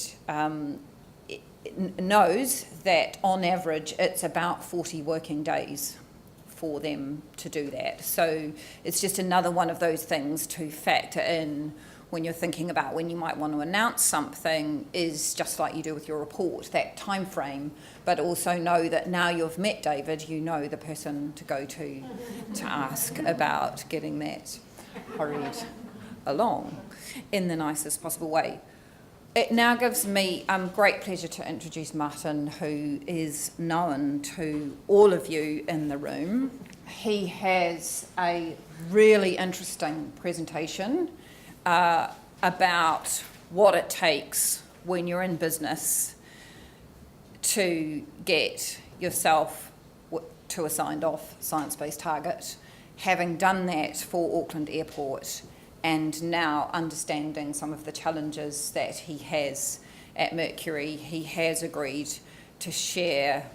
knows that on average it's about 40 working days for them to do that. So it's just another one of those things to factor in when you're thinking about when you might want to announce something, is just like you do with your report, that time frame, but also know that now you've met David, you know the person to go to ask about getting that hurried along in the nicest possible way. It now gives me great pleasure to introduce Martin, who is known to all of you in the room. He has a really interesting presentation about what it takes when you're in business to get yourself to a signed off science-based target, having done that for Auckland Airport, and now understanding some of the challenges that he has at Mercury. He has agreed to share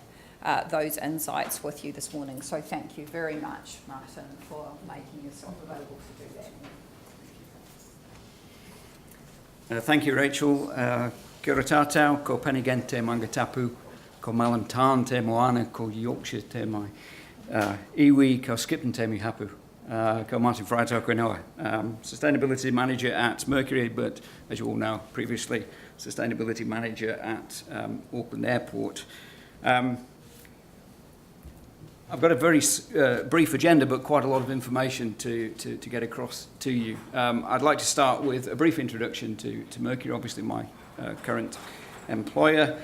those insights with you this morning. So thank you very much, Martin, for making yourself available to do that. Thank you, Rachel. Kia ora tātou, ko Penigent te Mangatapu, ko Malantan te Moana, ko Yorkshire te mai iwi, ko Skipton te Mihapu. Ko Martin Freitag Quinoa, Sustainability Manager at Mercury, but as you all know, previously Sustainability Manager at Auckland Airport. I've got a very brief agenda, but quite a lot of information to get across to you. I'd like to start with a brief introduction to Mercury, obviously my current employer,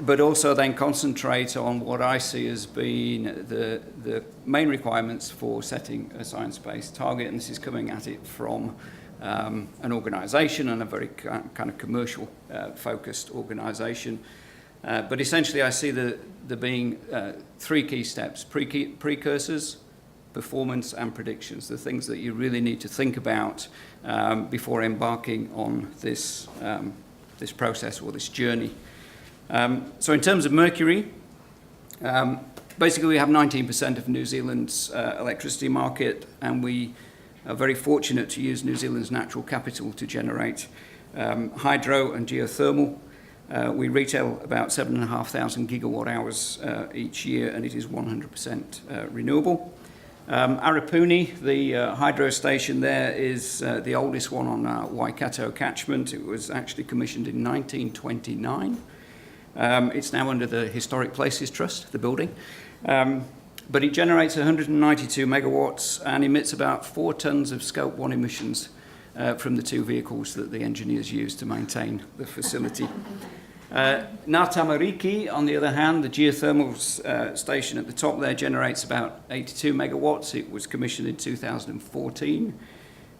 but also then concentrate on what I see as being the main requirements for setting a science-based target, and this is coming at it from an organisation, and a very kind of commercial focused organisation. But essentially I see there being three key steps: precursors, performance and predictions, the things that you really need to think about before embarking on this process or this journey. So in terms of Mercury, basically we have 19% of New Zealand's electricity market, and we are very fortunate to use New Zealand's natural capital to generate hydro and geothermal. We retail about 7,500 gigawatt hours each year, and it is 100% renewable. Arapuni, the hydro station there, is the oldest one on our Waikato catchment. It was actually commissioned in 1929. It's now under the Historic Places Trust, the building. But it generates 192 megawatts and emits about 4 tonnes of Scope 1 emissions from the 2 vehicles that the engineers use to maintain the facility. Ngā Tamariki, on the other hand, the geothermal station at the top there, generates about 82 megawatts. It was commissioned in 2014.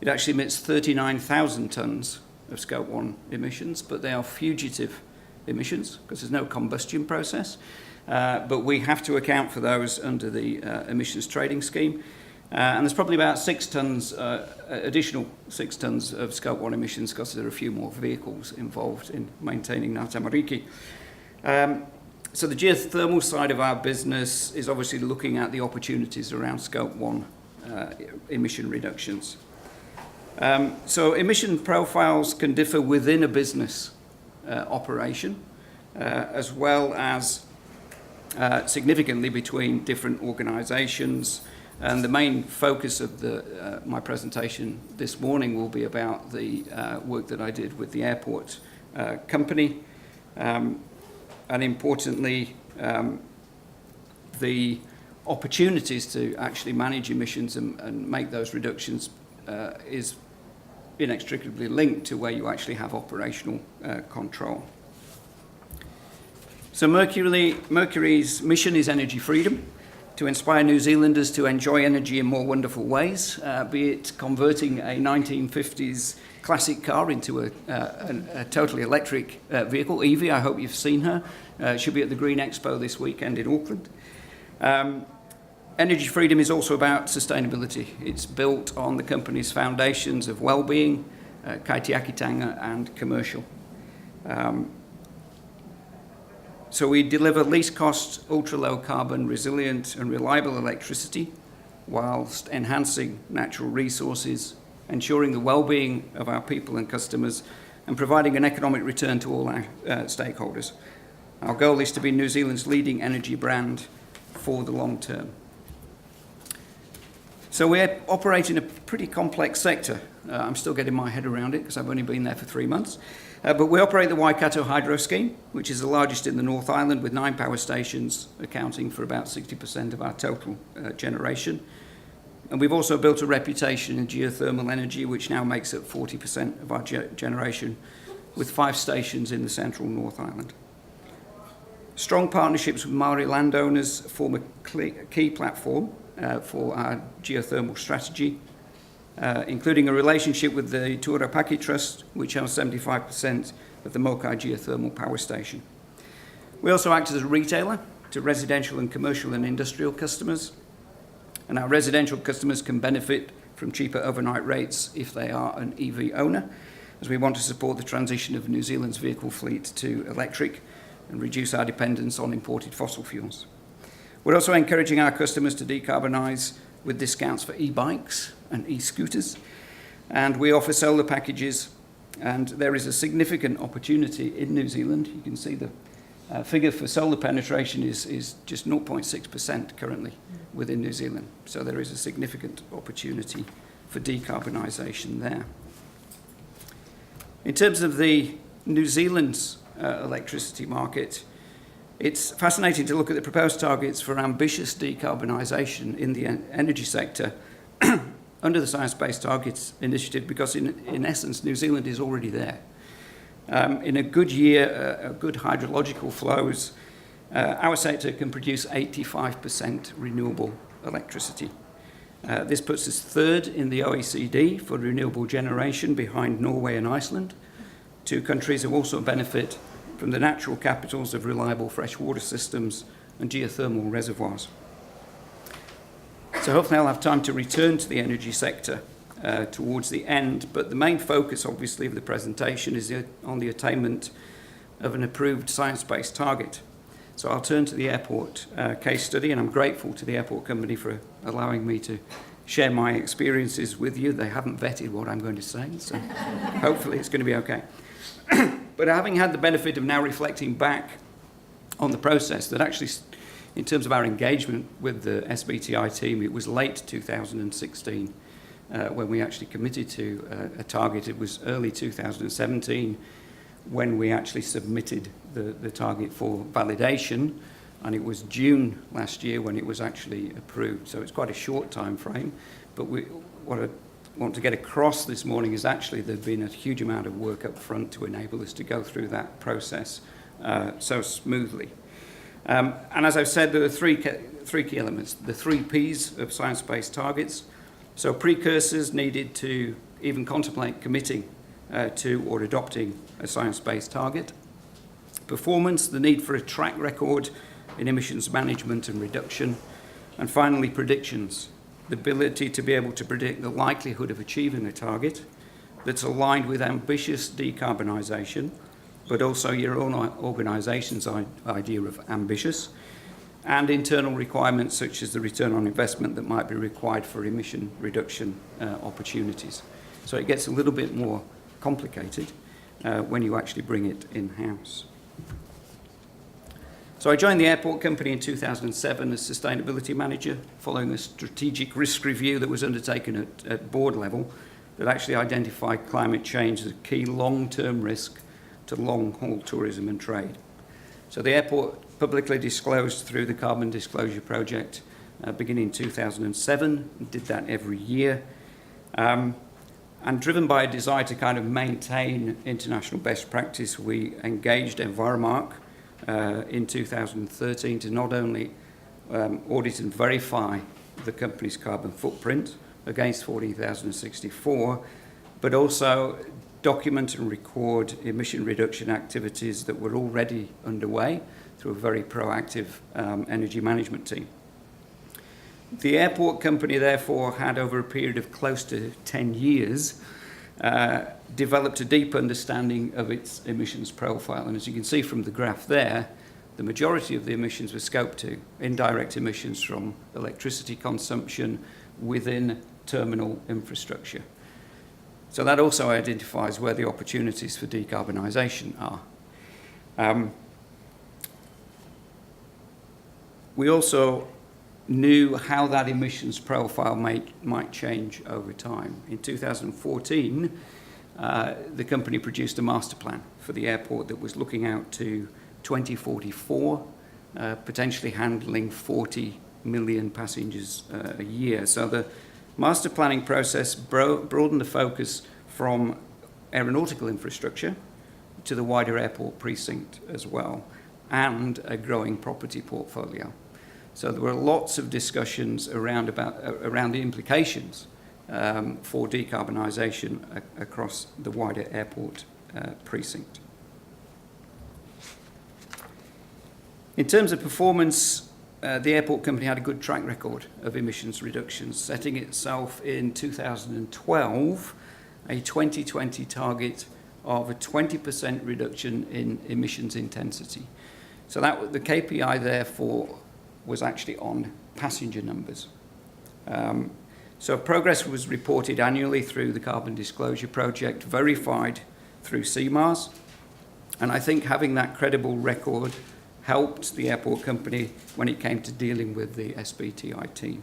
It actually emits 39,000 tonnes of Scope 1 emissions, but they are fugitive emissions because there's no combustion process. But we have to account for those under the emissions trading scheme. And there's probably about 6 tonnes, additional 6 tonnes of Scope 1 emissions because there are a few more vehicles involved in maintaining Ngā Tamariki. So the geothermal side of our business is obviously looking at the opportunities around Scope 1 emission reductions. So emission profiles can differ within a business operation, as well as significantly between different organisations. And the main focus of my presentation this morning will be about the work that I did with the airport company. and importantly, the opportunities to actually manage emissions and make those reductions is inextricably linked to where you actually have operational control. So Mercury's mission is energy freedom, to inspire New Zealanders to enjoy energy in more wonderful ways, be it converting a 1950s classic car into a totally electric vehicle. Evie, I hope you've seen her. She'll be at the Green Expo this weekend in Auckland. Energy freedom is also about sustainability. It's built on the company's foundations of well-being, kaitiakitanga, and commercial. So we deliver least cost, ultra-low carbon, resilient and reliable electricity whilst enhancing natural resources, ensuring the well-being of our people and customers, and providing an economic return to all our stakeholders. Our goal is to be New Zealand's leading energy brand for the long term. So we operate in a pretty complex sector. I'm still getting my head around it because I've only been there for 3 months. But we operate the Waikato Hydro Scheme, which is the largest in the North Island, with 9 power stations accounting for about 60% of our total generation. And we've also built a reputation in geothermal energy, which now makes up 40% of our generation, with 5 stations in the central North Island. Strong partnerships with Maori landowners form a key platform for our geothermal strategy, including a relationship with the Tuarapaki Trust, which owns 75% of the Mokai geothermal power station. We also act as a retailer to residential and commercial and industrial customers, and our residential customers can benefit from cheaper overnight rates if they are an EV owner, as we want to support the transition of New Zealand's vehicle fleet to electric and reduce our dependence on imported fossil fuels. We're also encouraging our customers to decarbonise with discounts for e-bikes and e-scooters, and we offer solar packages, and there is a significant opportunity in New Zealand. You can see the figure for solar penetration is just 0.6% currently within New Zealand, so there is a significant opportunity for decarbonisation there. In terms of the New Zealand's electricity market, it's fascinating to look at the proposed targets for ambitious decarbonisation in the energy sector under the Science-Based Targets Initiative, because in essence, New Zealand is already there. In a good year, good hydrological flows, our sector can produce 85% renewable electricity. This puts us third in the OECD for renewable generation, behind Norway and Iceland, 2 countries who also benefit from the natural capitals of reliable freshwater systems and geothermal reservoirs. So hopefully I'll have time to return to the energy sector towards the end, but the main focus, obviously, of the presentation is on the attainment of an approved science-based target. So I'll turn to the airport case study, and I'm grateful to the airport company for allowing me to share my experiences with you. They haven't vetted what I'm going to say, so hopefully it's going to be okay. But having had the benefit of now reflecting back on the process, that actually, in terms of our engagement with the SBTI team, it was late 2016 when we actually committed to a target. It was early 2017 when we actually submitted the target for validation, and it was June last year when it was actually approved. So it's quite a short time frame, but what I want to get across this morning is actually there's been a huge amount of work up front to enable us to go through that process so smoothly. And as I've said, there are three key elements, the 3 Ps of science-based targets. So precursors needed to even contemplate committing to or adopting a science-based target. Performance, the need for a track record in emissions management and reduction. And finally, predictions, the ability to be able to predict the likelihood of achieving a target that's aligned with ambitious decarbonisation, but also your own organisation's idea of ambitious, and internal requirements such as the return on investment that might be required for emission reduction opportunities. So it gets a little bit more complicated when you actually bring it in-house. So I joined the airport company in 2007 as sustainability manager, following a strategic risk review that was undertaken at board level that actually identified climate change as a key long-term risk to long-haul tourism and trade. So the airport publicly disclosed through the Carbon Disclosure Project beginning in 2007, did that every year. And driven by a desire to kind of maintain international best practice, we engaged Enviro-Mark in 2013 to not only audit and verify the company's carbon footprint against 14,064, but also document and record emission reduction activities that were already underway through a very proactive energy management team. The airport company, therefore, had over a period of close to 10 years developed a deep understanding of its emissions profile. And as you can see from the graph there, the majority of the emissions were Scope 2, indirect emissions from electricity consumption within terminal infrastructure. So that also identifies where the opportunities for decarbonisation are. We also knew how that emissions profile might change over time. In 2014, the company produced a master plan for the airport that was looking out to 2044, potentially handling 40 million passengers a year. So the master planning process broadened the focus from aeronautical infrastructure to the wider airport precinct as well, and a growing property portfolio. So there were lots of discussions around the implications for decarbonisation across the wider airport precinct. In terms of performance, the airport company had a good track record of emissions reductions, setting itself in 2012 a 2020 target of a 20% reduction in emissions intensity. So that the KPI therefore was actually on passenger numbers. So progress was reported annually through the Carbon Disclosure Project, verified through CMARS, and I think having that credible record helped the airport company when it came to dealing with the SBTi team.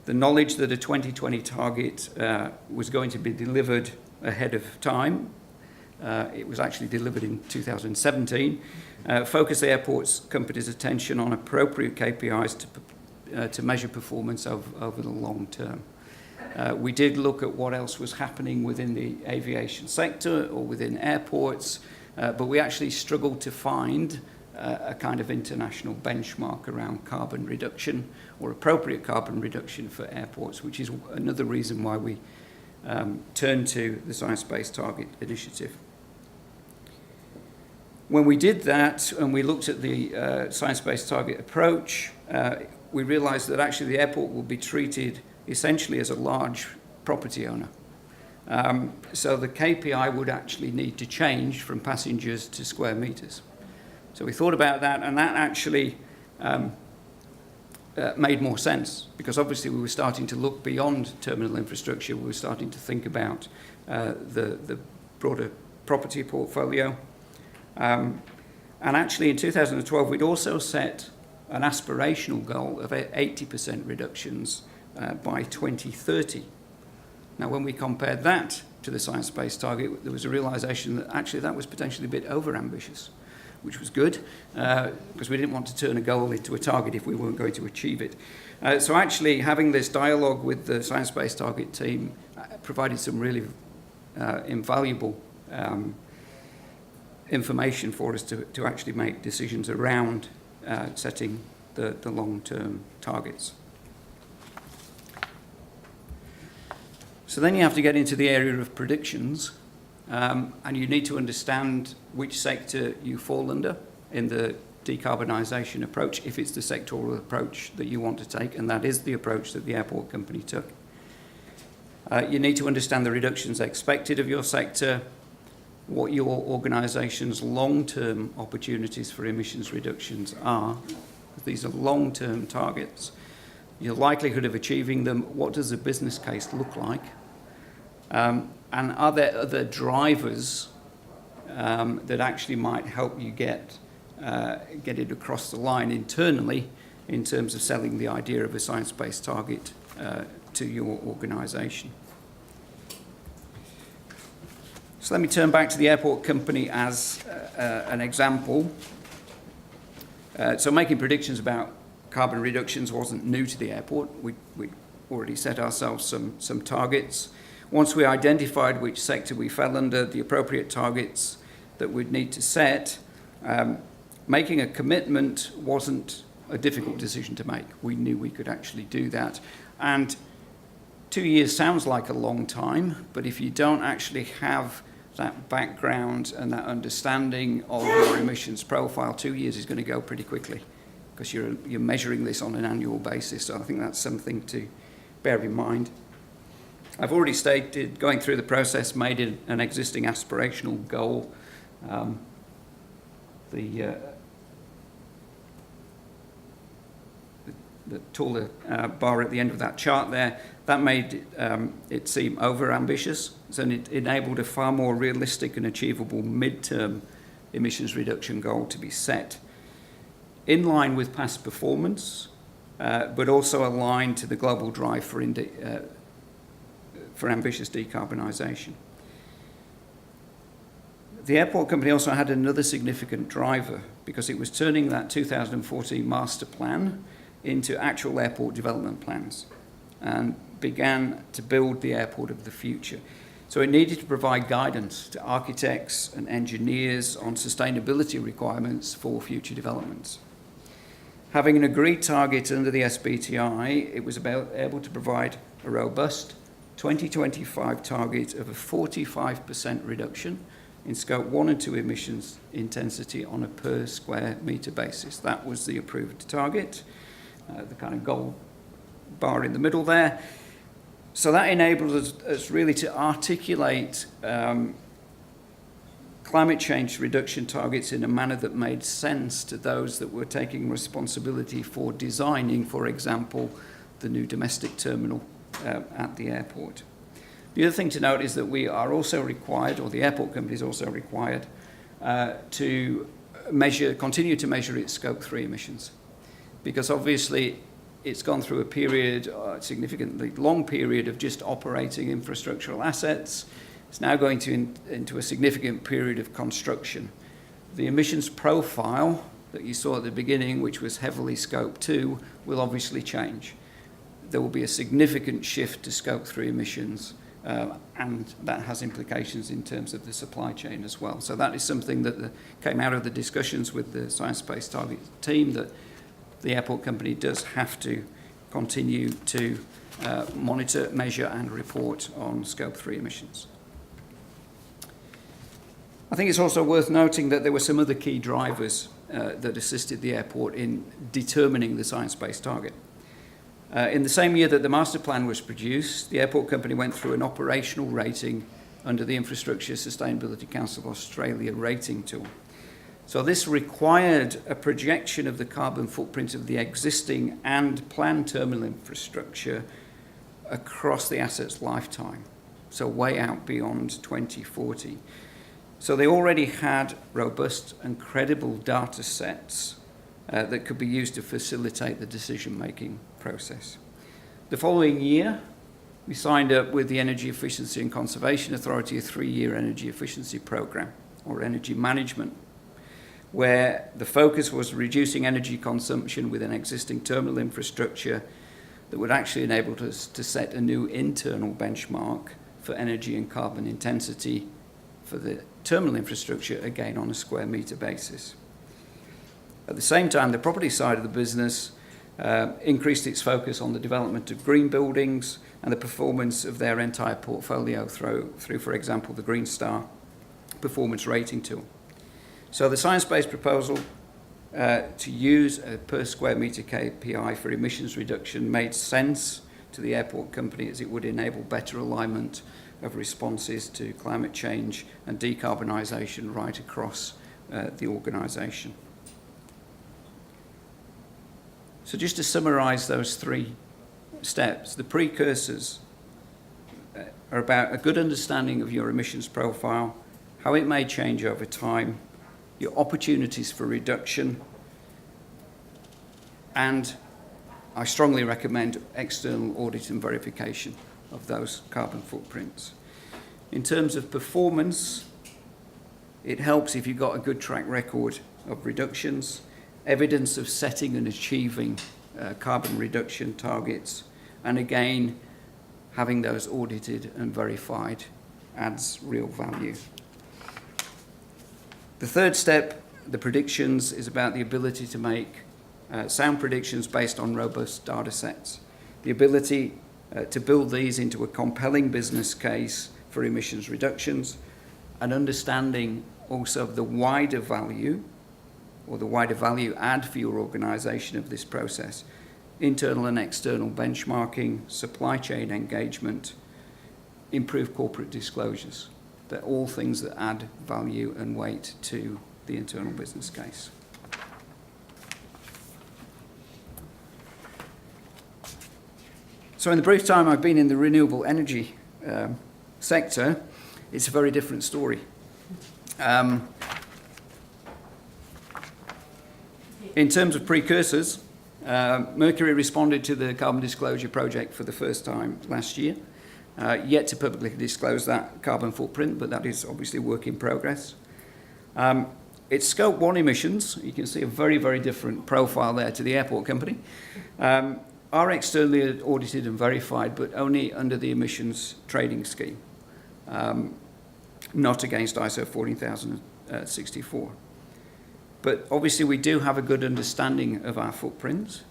The knowledge that a 2020 target was going to be delivered ahead of time, it was actually delivered in 2017, focused the airport's company's attention on appropriate KPIs to measure performance over the long term. We did look at what else was happening within the aviation sector or within airports, but we actually struggled to find a kind of international benchmark around carbon reduction or appropriate carbon reduction for airports, which is another reason why we turned to the Science-Based Target Initiative. When we did that and we looked at the Science-Based Target Approach, we realised that actually the airport will be treated essentially as a large property owner. So the KPI would actually need to change from passengers to square metres. So we thought about that, and that actually made more sense, because obviously we were starting to look beyond terminal infrastructure. We were starting to think about the broader property portfolio. And actually in 2012, we'd also set an aspirational goal of 80% reductions by 2030. Now, when we compared that to the science-based target, there was a realization that actually that was potentially a bit over-ambitious, which was good, because we didn't want to turn a goal into a target if we weren't going to achieve it. So actually having this dialogue with the science-based target team provided some really invaluable information for us to actually make decisions around setting the long-term targets. So then you have to get into the area of predictions, and you need to understand which sector you fall under in the decarbonisation approach, if it's the sectoral approach that you want to take, and that is the approach that the airport company took. You need to understand the reductions expected of your sector, what your organisation's long-term opportunities for emissions reductions are. These are long-term targets. Your likelihood of achieving them, what does the business case look like? And are there other drivers that actually might help you get it across the line internally in terms of selling the idea of a science-based target to your organisation? So let me turn back to the airport company as an example. So making predictions about carbon reductions wasn't new to the airport. We already set ourselves some targets. Once we identified which sector we fell under, the appropriate targets that we'd need to set, making a commitment wasn't a difficult decision to make. We knew we could actually do that. And 2 years sounds like a long time, but if you don't actually have that background and that understanding of your emissions profile, 2 years is going to go pretty quickly because you're measuring this on an annual basis. So I think that's something to bear in mind. I've already stated, going through the process, made it an existing aspirational goal. The taller bar at the end of that chart there, that made it seem over-ambitious, so it enabled a far more realistic and achievable mid-term emissions reduction goal to be set, in line with past performance, but also aligned to the global drive for ambitious decarbonisation. The airport company also had another significant driver because it was turning that 2014 master plan into actual airport development plans and began to build the airport of the future. So it needed to provide guidance to architects and engineers on sustainability requirements for future developments. Having an agreed target under the SBTi, it was able to provide a robust 2025 target of a 45% reduction in Scope 1 and 2 emissions intensity on a per square metre basis. That was the approved target, the kind of gold bar in the middle there. So that enabled us really to articulate climate change reduction targets in a manner that made sense to those that were taking responsibility for designing, for example, the new domestic terminal at the airport. The other thing to note is that we are also required, or the airport company is also required, to continue to measure its Scope 3 emissions, because obviously it's gone through a period, a significantly long period of just operating infrastructural assets. It's now going into a significant period of construction. The emissions profile that you saw at the beginning, which was heavily Scope 2, will obviously change. There will be a significant shift to Scope 3 emissions, and that has implications in terms of the supply chain as well. So that is something that came out of the discussions with the Science-Based Targets team, that the airport company does have to continue to monitor, measure and report on Scope 3 emissions. I think it's also worth noting that there were some other key drivers that assisted the airport in determining the science-based target. In the same year that the master plan was produced, the airport company went through an operational rating under the Infrastructure Sustainability Council of Australia rating tool. So this required a projection of the carbon footprint of the existing and planned terminal infrastructure across the asset's lifetime, so way out beyond 2040. So they already had robust and credible data sets that could be used to facilitate the decision-making process. The following year, we signed up with the Energy Efficiency and Conservation Authority a 3-year energy efficiency program, or energy management, where the focus was reducing energy consumption within existing terminal infrastructure that would actually enable us to set a new internal benchmark for energy and carbon intensity for the terminal infrastructure, again on a square metre basis. At the same time, the property side of the business increased its focus on the development of green buildings and the performance of their entire portfolio through, for example, the Green Star performance rating tool. So the science-based proposal to use a per square metre KPI for emissions reduction made sense to the airport company, as it would enable better alignment of responses to climate change and decarbonisation right across the organisation. So just to summarise those 3 steps, the precursors are about a good understanding of your emissions profile, how it may change over time, your opportunities for reduction, and I strongly recommend external audit and verification of those carbon footprints. In terms of performance, it helps if you've got a good track record of reductions, evidence of setting and achieving carbon reduction targets, and again, having those audited and verified adds real value. The third step, the predictions, is about the ability to make sound predictions based on robust data sets. The ability to build these into a compelling business case for emissions reductions, and understanding also the wider value, or the wider value add for your organisation of this process, internal and external benchmarking, supply chain engagement, improved corporate disclosures. They're all things that add value and weight to the internal business case. So in the brief time I've been in the renewable energy sector, it's a very different story. In terms of precursors, Mercury responded to the Carbon Disclosure Project for the first time last year. Yet to publicly disclose that carbon footprint, but that is obviously a work in progress. Its Scope 1 emissions, you can see a very, very different profile there to the airport company, are externally audited and verified, but only under the emissions trading scheme, not against ISO 14064. But obviously we do have a good understanding of our footprint,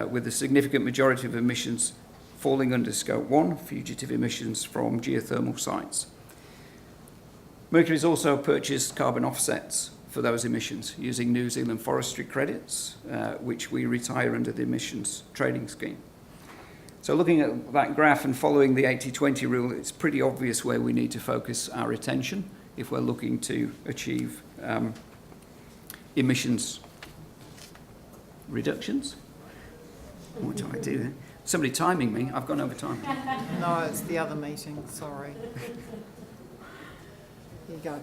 with a significant majority of emissions falling under Scope 1, fugitive emissions from geothermal sites. Mercury's also purchased carbon offsets for those emissions using New Zealand forestry credits, which we retire under the emissions trading scheme. So looking at that graph and following the 80-20 rule, it's pretty obvious where we need to focus our attention if we're looking to achieve emissions reductions. What do I do? Somebody timing me. I've gone over time. No, it's the other meeting, sorry. Here you go.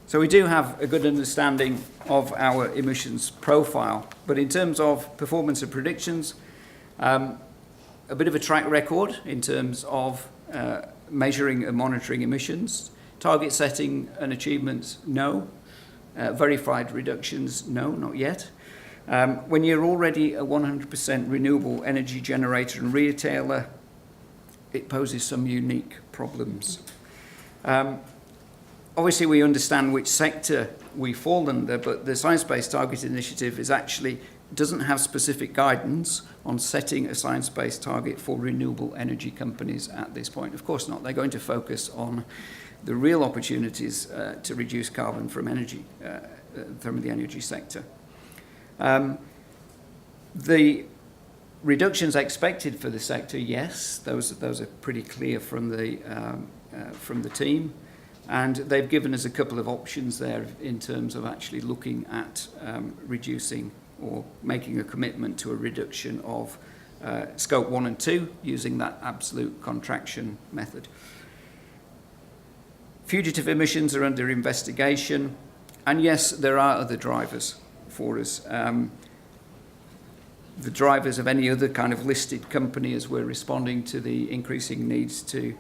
So we do have a good understanding of our emissions profile, but in terms of performance and predictions, a bit of a track record in terms of measuring and monitoring emissions. Target setting and achievements, no. Verified reductions, no, not yet. When you're already a 100% renewable energy generator and retailer, it poses some unique problems. Obviously, we understand which sector we fall under, but the Science-Based Target Initiative doesn't have specific guidance on setting a science-based target for renewable energy companies at this point. Of course not. They're going to focus on the real opportunities to reduce carbon from energy, from the energy sector. The reductions expected for the sector, yes, those are pretty clear from the team. And they've given us a couple of options there in terms of actually looking at reducing or making a commitment to a reduction of Scope 1 and 2 using that absolute contraction method. Fugitive emissions are under investigation. And yes, there are other drivers for us. The drivers of any other kind of listed company as we're responding to the increasing needs to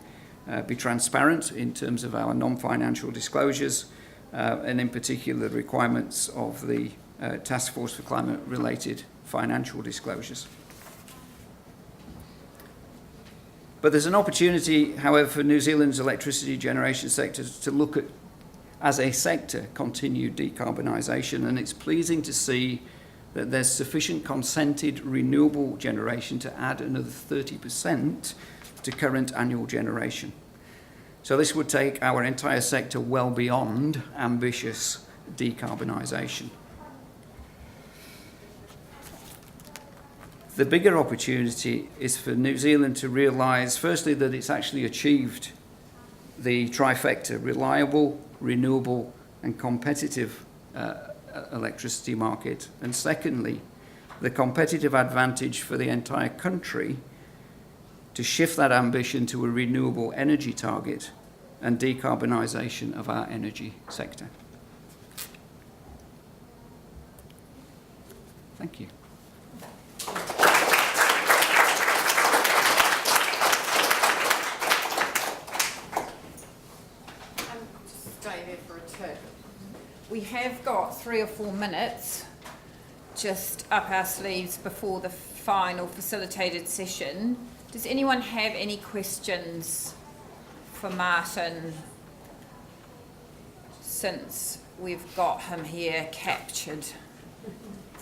be transparent in terms of our non-financial disclosures, and in particular the requirements of the Task Force for Climate-related financial disclosures. But there's an opportunity, however, for New Zealand's electricity generation sector to look at, as a sector, continued decarbonisation, and it's pleasing to see that there's sufficient consented renewable generation to add another 30% to current annual generation. So this would take our entire sector well beyond ambitious decarbonisation. The bigger opportunity is for New Zealand to realise, firstly, that it's actually achieved the trifecta: reliable, renewable and competitive electricity market, and secondly, the competitive advantage for the entire country to shift that ambition to a renewable energy target and decarbonisation of our energy sector. Thank you. have got 3 or 4 minutes just up our sleeves before the final facilitated session. Does anyone have any questions for Martin since we've got him here captured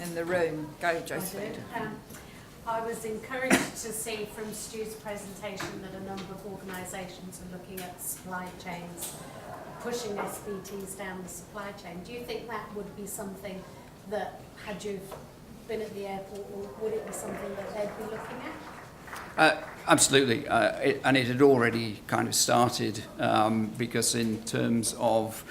in the room? Go, Josephine. I was encouraged to see from Stu's presentation that a number of organisations are looking at supply chains, pushing SBTs down the supply chain. Do you think that would be something that, had you been at the airport, or would it be something that they'd be looking at? Absolutely, and it had already kind of started because in terms of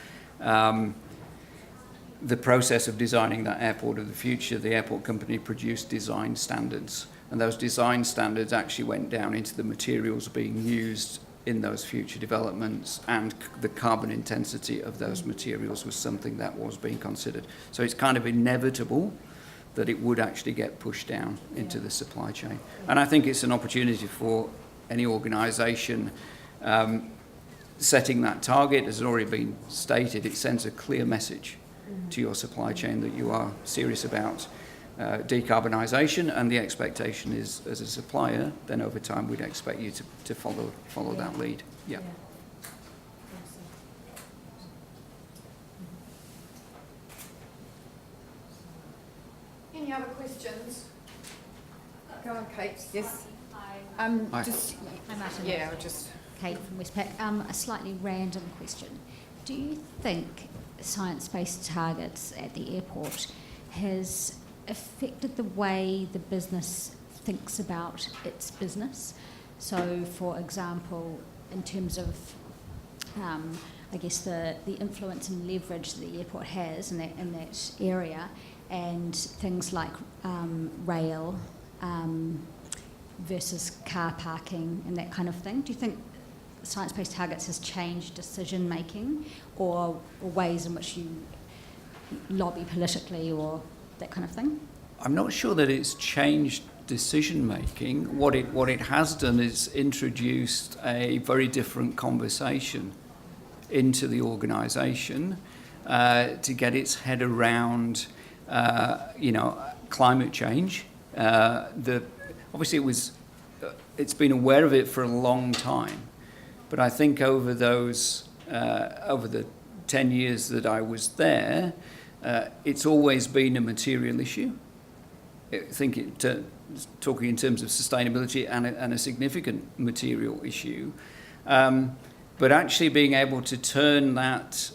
the process of designing that airport of the future, the airport company produced design standards, and those design standards actually went down into the materials being used in those future developments, and the carbon intensity of those materials was something that was being considered. So it's kind of inevitable that it would actually get pushed down into the supply chain. And I think it's an opportunity for any organisation setting that target, as has already been stated. It sends a clear message to your supply chain that you are serious about decarbonisation, and the expectation is, as a supplier, then over time we'd expect you to follow that lead. Yeah. Any other questions? Go on, Kate. Yes. Hi. Just Hi, Martin. yeah, just Kate from Westpac. A slightly random question. Do you think science-based targets at the airport has affected the way the business thinks about its business? So, for example, in terms of, I guess, the influence and leverage that the airport has in that area, and things like rail versus car parking and that kind of thing. Do you think science-based targets has changed decision-making or ways in which you lobby politically or that kind of thing? I'm not sure that it's changed decision-making. What it has done is introduced a very different conversation into the organisation to get its head around climate change. Obviously it's been aware of it for a long time, but I think over the 10 years that I was there, it's always been a material issue. Talking in terms of sustainability and a significant material issue, but actually being able to turn that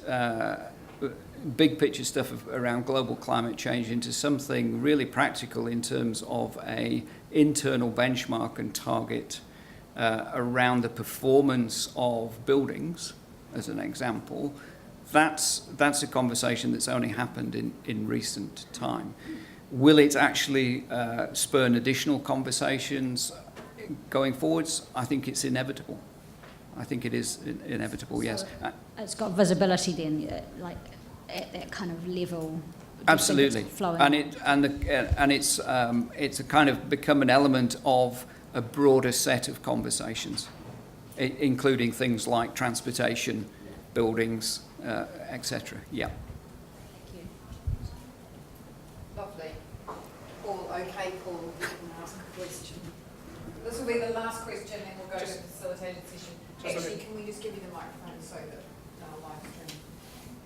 big picture stuff around global climate change into something really practical in terms of a internal benchmark and target around the performance of buildings, as an example, that's a conversation that's only happened in recent time. Will it actually spur additional conversations going forwards? I think it's inevitable. I think it is inevitable, yes. It's got visibility then, like at that kind of level. Absolutely, flowing. and it's a kind of become an element of a broader set of conversations, including things like transportation, buildings, etc. Yeah. Thank you. lovely. Paul, okay, Paul, you can ask a question. This will be the last question, then we'll go to the facilitated session. Actually, can we just give you the microphone so that our live stream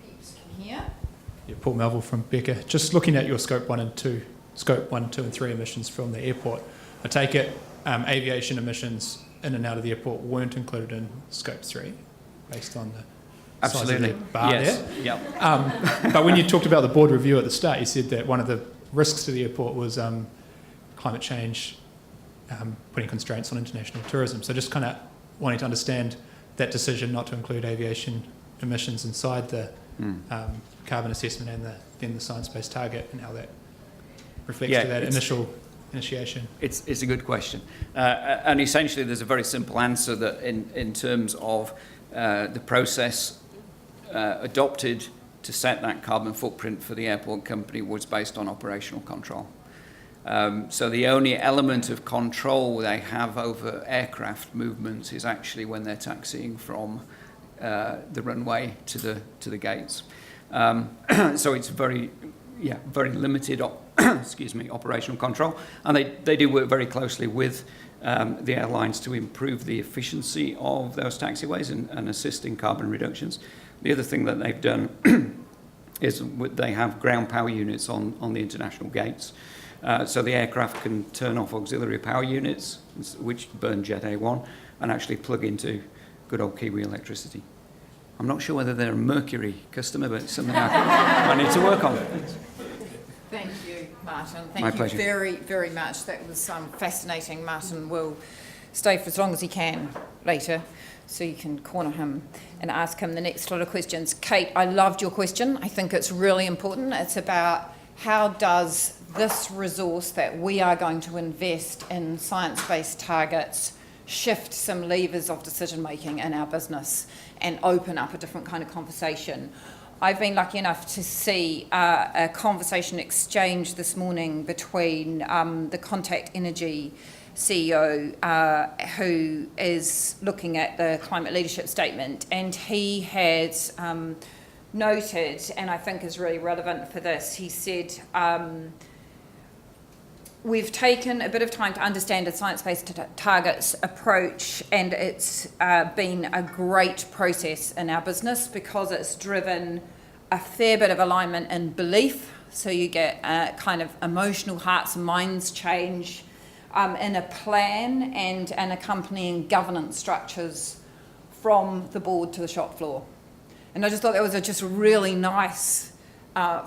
peeps can hear? Yeah, Paul Melville from Becca. Just looking at your Scope 1, 2, and 3 emissions from the airport, I take it aviation emissions in and out of the airport weren't included in Scope 3 based on the Absolutely. size of the bar Yes. there? Yep. But when you talked about the board review at the start, you said that one of the risks to the airport was climate change putting constraints on international tourism. So just kind of wanting to understand that decision not to include aviation emissions inside the carbon assessment and then the science-based target, and how that reflects to that initial initiation. It's a good question. And essentially there's a very simple answer that in terms of the process adopted to set that carbon footprint for the airport company was based on operational control. So the only element of control they have over aircraft movements is actually when they're taxiing from the runway to the gates. So it's very limited operational control. And they do work very closly with the airlines to improve the efficiency of those taxiways and assist in carbon reductions. The other thing that they've done is they have ground power units on the international gates. So the aircraft can turn off auxiliary power units, which burn Jet A1, and actually plug into good old Kiwi electricity. I'm not sure whether they're a Mercury customer, but it's something I need to work on. Thank you, Martin. My Thank you pleasure. very, very much. That was fascinating. Martin will stay for as long as he can later, so you can corner him and ask him the next lot of questions. Kate, I loved your question. I think it's really important. It's about how does this resource that we are going to invest in science-based targets shift some levers of decision-making in our business and open up a different kind of conversation. I've been lucky enough to see a conversation exchange this morning between the Contact Energy CEO who is looking at the climate leadership statement, and he had noted, and I think is really relevant for this, he said, we've taken a bit of time to understand a science-based targets approach, and it's been a great process in our business because it's driven a fair bit of alignment and belief. So you get a kind of emotional hearts and minds change in a plan and an accompanying governance structures from the board to the shop floor. And I just thought that was just a really nice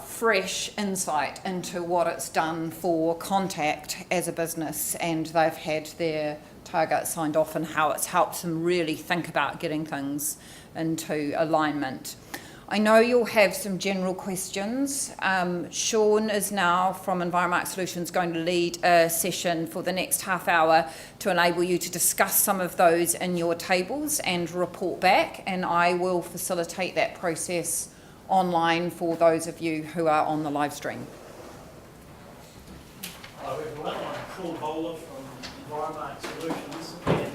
fresh insight into what it's done for Contact as a business, and they've had their targets signed off and how it's helped them really think about getting things into alignment. I know you'll have some general questions. Sean is now from Enviro-Mark Solutions going to lead a session for the next half hour to enable you to discuss some of those in your tables and report back, and I will facilitate that process online for those of you who are on the live stream. Hello everyone, I'm Paula from Enviro-Mark Solutions, and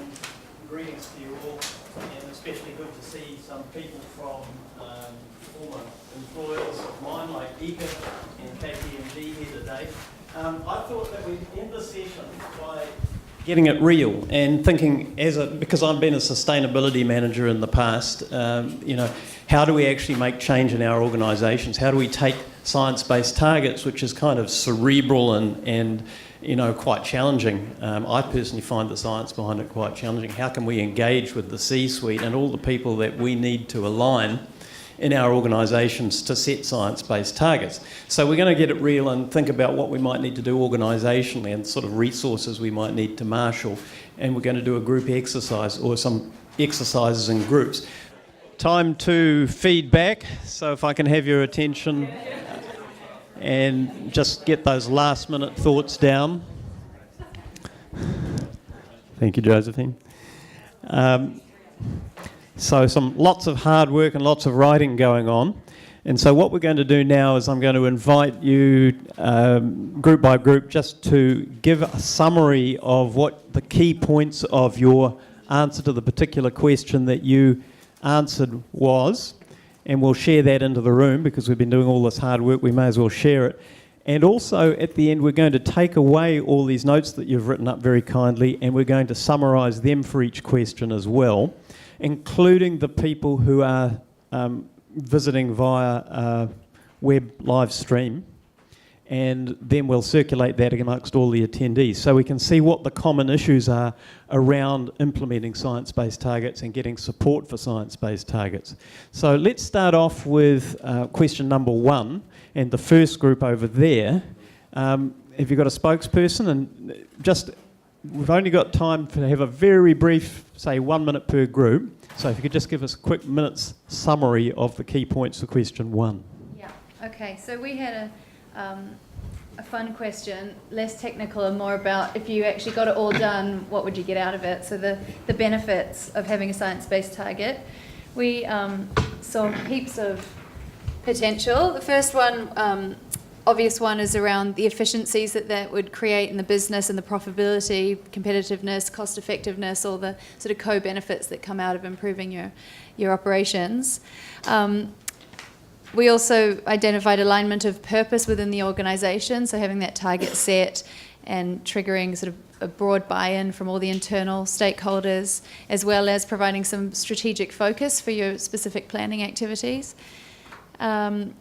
greetings to you all, and especially good to see some people from former employers of mine like Eka and KPMG here today. I thought that we'd end the session by getting it real and thinking because I've been a sustainability manager in the past, how do we actually make change in our organisations? How do we take science-based targets, which is kind of cerebral and quite challenging. I personally find the science behind it quite challenging. How can we engage with the C-suite and all the people that we need to align in our organisations to set science-based targets? So we're going to get it real and think about what we might need to do organisationally and sort of resources we might need to marshal, and we're going to do a group exercise or some exercises in groups. Time to feedback, so if I can have your attention and just get those last minute thoughts down. Thank you, Josephine. So lots of hard work and lots of writing going on. And so what we're going to do now is I'm going to invite you group by group just to give a summary of what the key points of your answer to the particular question that you answered was. And we'll share that into the room because we've been doing all this hard work, we may as well share it. And also at the end we're going to take away all these notes that you've written up very kindly, and we're going to summarise them for each question as well, including the people who are visiting via web live stream, and then we'll circulate that amongst all the attendees so we can see what the common issues are around implementing science-based targets and getting support for science-based targets. So let's start off with question number 1, and the first group over there. Have you got a spokesperson? And we've only got time to have a very brief, say 1 minute per group. So if you could just give us a quick minute's summary of the key points for question 1. Yeah, okay, so we had a fun question, less technical and more about if you actually got it all done, what would you get out of it? So the benefits of having a science-based target. We saw heaps of potential. The first one, obvious one, is around the efficiencies that would create in the business and the profitability, competitiveness, cost effectiveness, all the sort of co-benefits that come out of improving your operations. We also identified alignment of purpose within the organisation, so having that target set and triggering sort of a broad buy-in from all the internal stakeholders, as well as providing some strategic focus for your specific planning activities.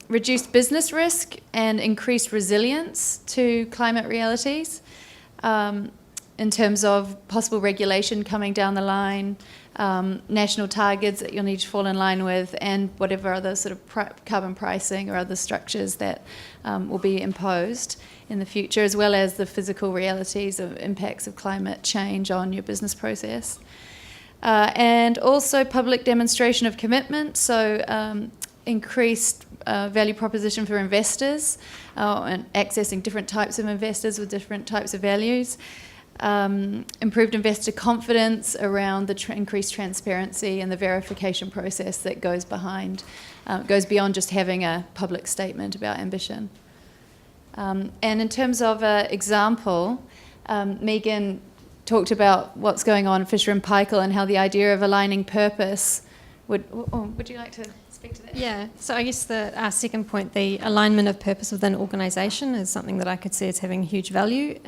Reduced business risk and increased resilience to climate realities in terms of possible regulation coming down the line, national targets that you'll need to fall in line with, and whatever other sort of carbon pricing or other structures that will be imposed in the future, as well as the physical realities of impacts of climate change on your business process. And also public demonstration of commitment, so increased value proposition for investors and accessing different types of investors with different types of values. Improved investor confidence around the increased transparency and the verification process that goes beyond just having a public statement about ambition. And in terms of an example, Megan talked about what's going on in Fisher and Paykel and how the idea of aligning purpose would you like to speak to that? Yeah, so I guess our second point, the alignment of purpose within organisation, is something that I could see as having huge value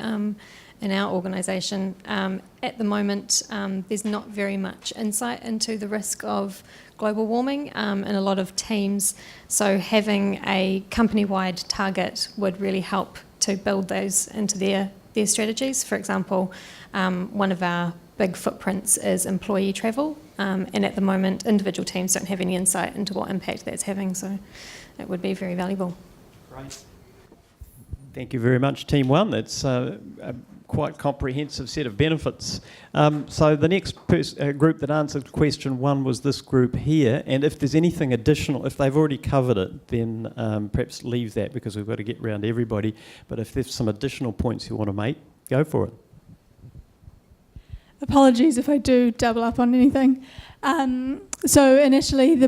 in our organisation. At the moment, there's not very much insight into the risk of global warming in a lot of teams, so having a company-wide target would really help to build those into their strategies. For example, one of our big footprints is employee travel, and at the moment individual teams don't have any insight into what impact that's having, so it would be very valuable. Great. Thank you very much, Team 1. That's a quite comprehensive set of benefits. So the next group that answered question 1 was this group here, and if there's anything additional, if they've already covered it, then perhaps leave that because we've got to get round to everybody, but if there's some additional points you want to make, go for it. Apologies if I do double up on anything. So initially,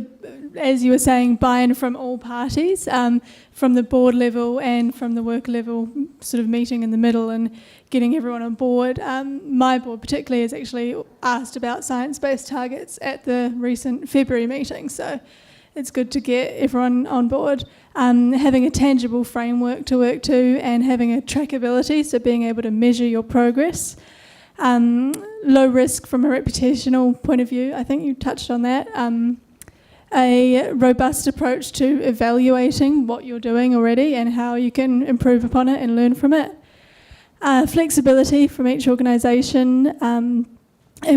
as you were saying, buy-in from all parties, from the board level and from the work level, sort of meeting in the middle and getting everyone on board. My board particularly has actually asked about science-based targets at the recent February meeting, so it's good to get everyone on board. Having a tangible framework to work to and having a trackability, so being able to measure your progress. Low risk from a reputational point of view, I think you touched on that. A robust approach to evaluating what you're doing already and how you can improve upon it and learn from it. Flexibility from each organisation and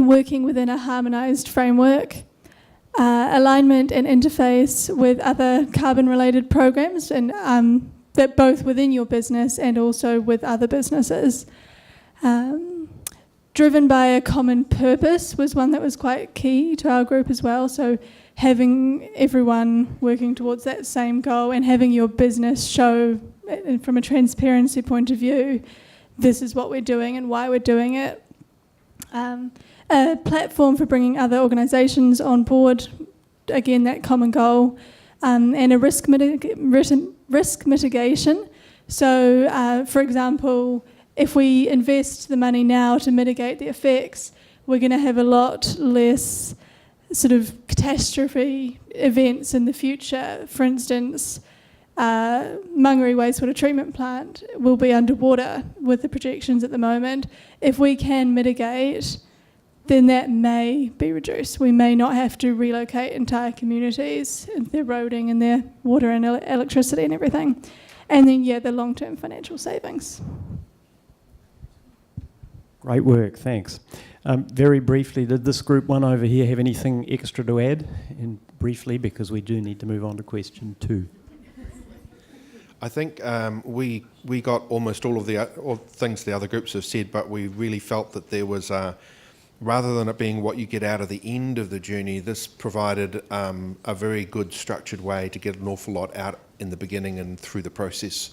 working within a harmonised framework. Alignment and interface with other carbon-related programs, and that both within your business and also with other businesses. Driven by a common purpose was one that was quite key to our group as well. So having everyone working towards that same goal and having your business show, from a transparency point of view, this is what we're doing and why we're doing it. A platform for bringing other organisations on board, again, that common goal, and a risk mitigation. So, for example, if we invest the money now to mitigate the effects, we're going to have a lot less sort of catastrophe events in the future. For instance, Mangere wastewater treatment plant will be underwater with the projections at the moment. If we can mitigate, then that may be reduced. We may not have to relocate entire communities, their roading and their water and electricity and everything. And then, the long-term financial savings. Great work, thanks. Very briefly, did this group 1 over here have anything extra to add? And briefly, because we do need to move on to question 2. I think we got almost all of the things the other groups have said, but we really felt that there was, rather than it being what you get out of the end of the journey, this provided a very good structured way to get an awful lot out in the beginning and through the process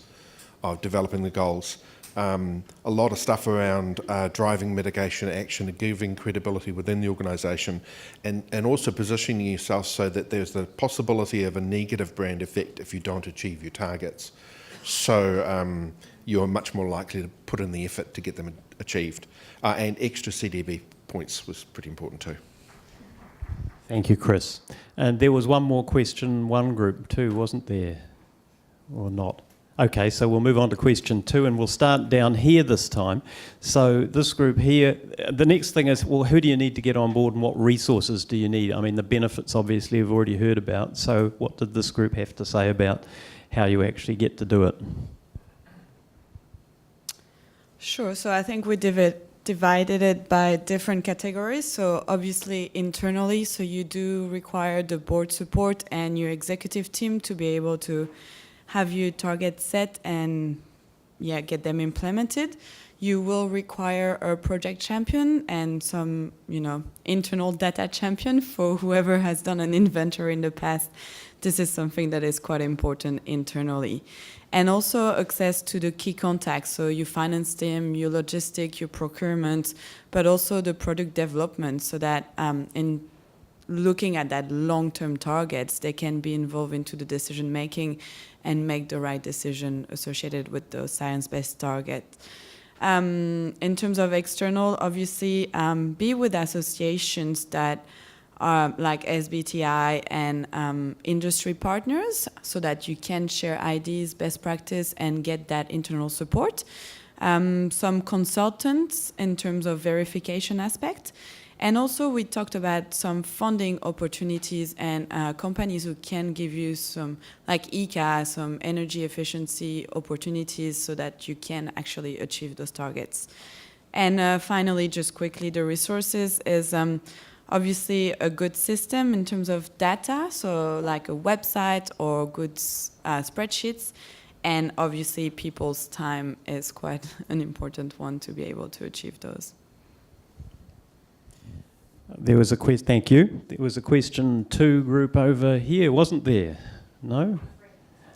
of developing the goals. A lot of stuff around driving mitigation action and giving credibility within the organisation, and also positioning yourself so that there's the possibility of a negative brand effect if you don't achieve your targets. So you're much more likely to put in the effort to get them achieved. And extra CDB points was pretty important too. Thank you, Chris. And there was one more question, one group too, wasn't there? Or not? Okay, so we'll move on to question 2, and we'll start down here this time. So this group here, the next thing is, well, who do you need to get on board and what resources do you need? I mean, the benefits obviously we've already heard about, so what did this group have to say about how you actually get to do it? Sure, so I think we divided it by different categories. So obviously internally, so you do require the board support and your executive team to be able to have your targets set and get them implemented. You will require a project champion and some, internal data champion for whoever has done an inventory in the past. This is something that is quite important internally. And also access to the key contacts, so your finance team, your logistic, your procurement, but also the product development, so that in looking at that long-term targets, they can be involved into the decision making and make the right decision associated with those science-based targets. In terms of external, obviously, be with associations that are like SBTI and industry partners, so that you can share ideas, best practice, and get that internal support. Some consultants in terms of verification aspect. And also we talked about some funding opportunities and companies who can give you some, like ICA, some energy efficiency opportunities so that you can actually achieve those targets. And finally, just quickly, the resources is obviously a good system in terms of data, so like a website or good spreadsheets. And obviously people's time is quite an important one to be able to achieve those. There was a thank you. There was a question 2 group over here, wasn't there? No?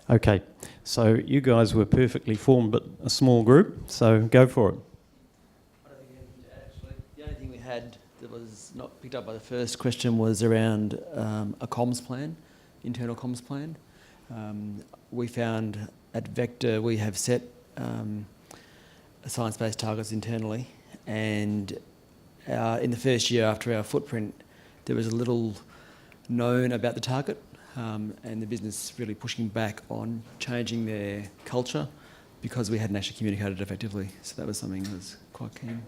Okay, so you guys were perfectly formed, but a small group, so go for it. The only thing we had that was not picked up by the first question was around a comms plan, internal comms plan. We found at Vector we have set science-based targets internally, and in the first year after our footprint, there was a little known about the target, and the business really pushing back on changing their culture because we hadn't actually communicated effectively. So that was something that was quite keen.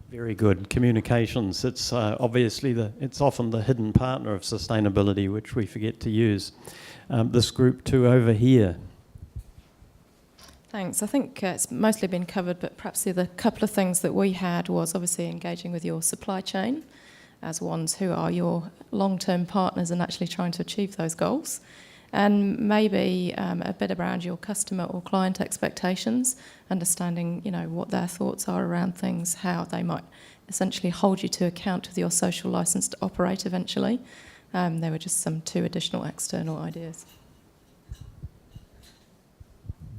Very good. Communications. It's obviously it's often the hidden partner of sustainability, which we forget to use. This group 2 over here. Thanks. I think it's mostly been covered, but perhaps the other couple of things that we had was obviously engaging with your supply chain as ones who are your long-term partners and actually trying to achieve those goals. And maybe a bit around your customer or client expectations, understanding, what their thoughts are around things, how they might essentially hold you to account with your social licence to operate eventually. There were just some 2 additional external ideas.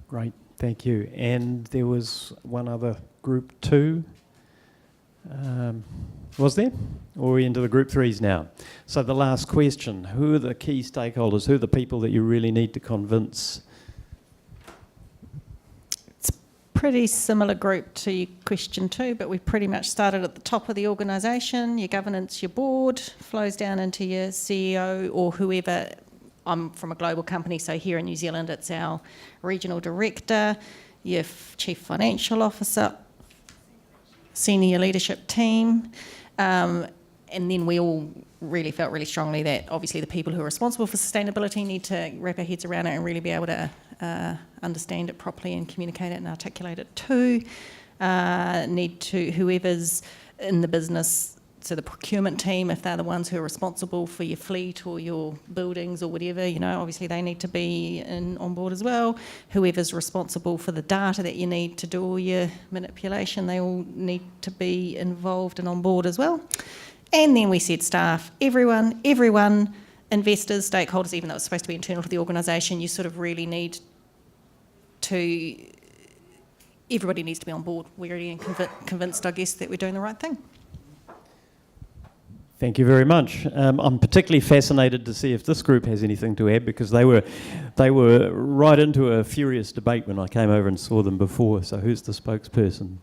Great, thank you. And there was one other group 2. Was there? Or are we into the group 3s now? So the last question, who are the key stakeholders? Who are the people that you really need to convince? It's pretty similar group to question 2, but we pretty much started at the top of the organisation. Your governance, your board, flows down into your CEO or whoever. I'm from a global company, so here in New Zealand it's our regional director, your chief financial officer, senior leadership team, and then we all really felt really strongly that obviously the people who are responsible for sustainability need to wrap our heads around it and really be able to understand it properly and communicate it and articulate it too. Whoever's in the business, so the procurement team, if they're the ones who are responsible for your fleet or your buildings or whatever, obviously they need to be on board as well. Whoever's responsible for the data that you need to do all your manipulation, they all need to be involved and on board as well. And then we said staff, everyone, investors, stakeholders, even though it's supposed to be internal to the organisation, you sort of really need to, everybody needs to be on board. We're really convinced, I guess, that we're doing the right thing. Thank you very much. I'm particularly fascinated to see if this group has anything to add, because they were right into a furious debate when I came over and saw them before. So who's the spokesperson?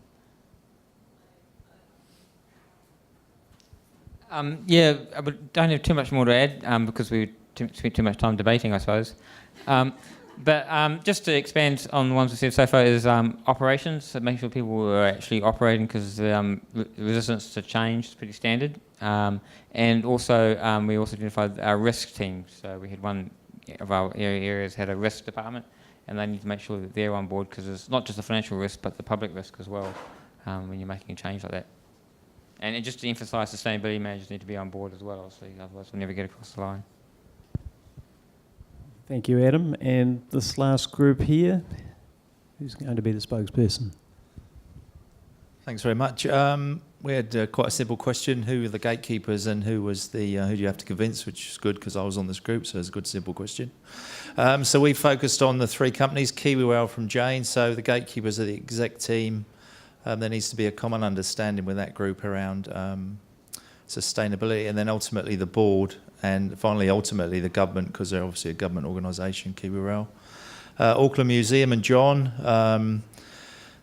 Yeah, I don't have too much more to add because we spent too much time debating, I suppose. But just to expand on the ones we said so far is operations, so making sure people are actually operating because resistance to change is pretty standard. And also, we also identified our risk team. So we had one of our areas had a risk department, and they need to make sure that they're on board because it's not just the financial risk, but the public risk as well when you're making a change like that. And just to emphasise, sustainability managers need to be on board as well, obviously, otherwise we'll never get across the line. Thank you, Adam. And this last group here, who's going to be the spokesperson? Thanks very much. We had quite a simple question: who are the gatekeepers, and who do you have to convince? Which is good because I was on this group, so it's a good simple question. So we focused on the three companies: KiwiRail from Jane. So the gatekeepers are the exec team. There needs to be a common understanding with that group around sustainability, and then ultimately the board, and finally ultimately the government, because they're obviously a government organisation, KiwiRail. Auckland Museum and John.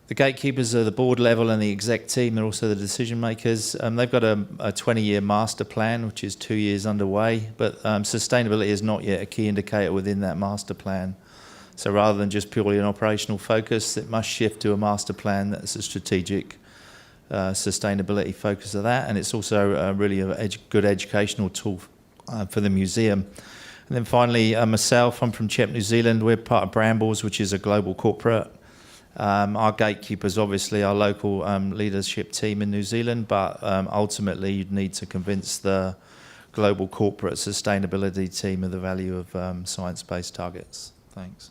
The gatekeepers are the board level and the exec team. They're also the decision makers. They've got a 20-year master plan, which is 2 years underway, but sustainability is not yet a key indicator within that master plan. So rather than just purely an operational focus, it must shift to a master plan that's a strategic sustainability focus of that, and it's also really a good educational tool for the museum. And then finally, myself, I'm from CHEP New Zealand. We're part of Brambles, which is a global corporate. Our gatekeepers, obviously, our local leadership team in New Zealand, but ultimately you'd need to convince the global corporate sustainability team of the value of science-based targets. Thanks.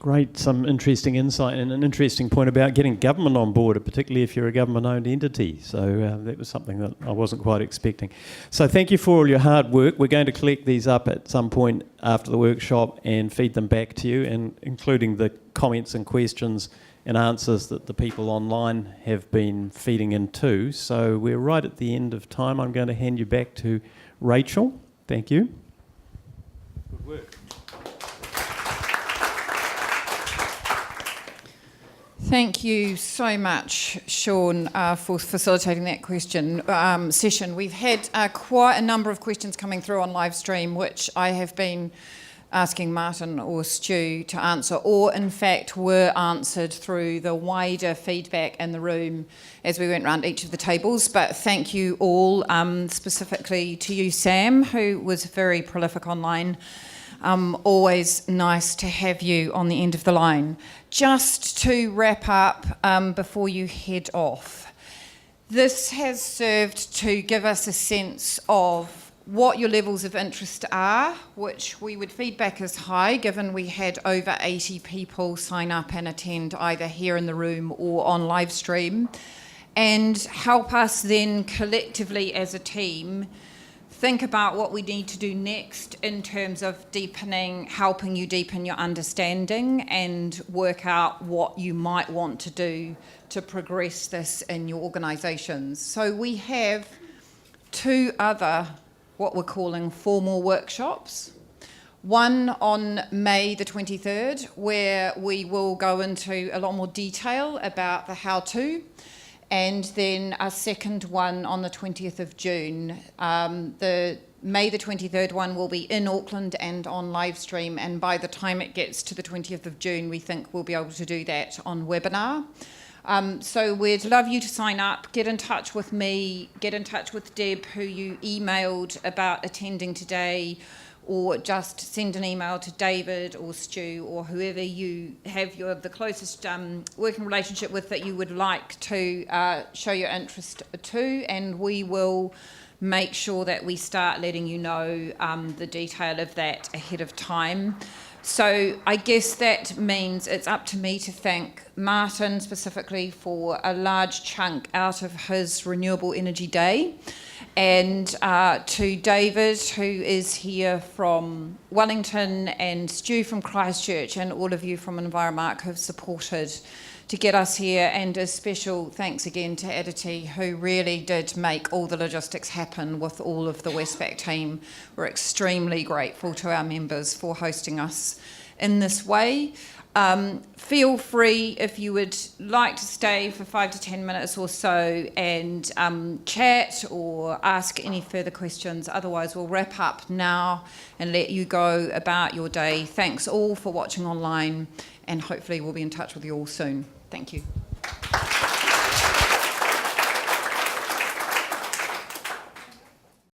Great, some interesting insight and an interesting point about getting government on board, particularly if you're a government-owned entity. So that was something that I wasn't quite expecting. So thank you for all your hard work. We're going to collect these up at some point after the workshop and feed them back to you, and including the comments and questions and answers that the people online have been feeding in too. So we're right at the end of time. I'm going to hand you back to Rachel. Thank you. Good work. Thank you so much, Sean, for facilitating that question session. We've had quite a number of questions coming through on live stream, which I have been asking Martin or Stu to answer, or in fact were answered through the wider feedback in the room as we went around each of the tables. But thank you all, specifically to you, Sam, who was very prolific online. Always nice to have you on the end of the line. Just to wrap up before you head off, this has served to give us a sense of what your levels of interest are, which we would feedback as high, given we had over 80 people sign up and attend either here in the room or on live stream, and help us then collectively as a team think about what we need to do next in terms of helping you deepen your understanding and work out what you might want to do to progress this in your organisations. So we have 2 other, what we're calling formal workshops. One on May the 23rd, where we will go into a lot more detail about the how-to, and then a second one on the 20th of June. The May the 23rd one will be in Auckland and on live stream, and by the time it gets to the 20th of June, we think we'll be able to do that on webinar. So we'd love you to sign up, get in touch with me, get in touch with Deb, who you emailed about attending today, or just send an email to David or Stu or whoever you have the closest working relationship with that you would like to show your interest to, and we will make sure that we start letting you know the detail of that ahead of time. So I guess that means it's up to me to thank Martin specifically for a large chunk out of his Renewable Energy Day, and to David, who is here from Wellington, and Stu from Christchurch, and all of you from Enviro-Mark who have supported to get us here, and a special thanks again to Aditi, who really did make all the logistics happen with all of the Westpac team. We're extremely grateful to our members for hosting us in this way. Feel free, if you would like to stay for 5 to 10 minutes or so and chat or ask any further questions. Otherwise, we'll wrap up now and let you go about your day. Thanks all for watching online, and hopefully we'll be in touch with you all soon. Thank you.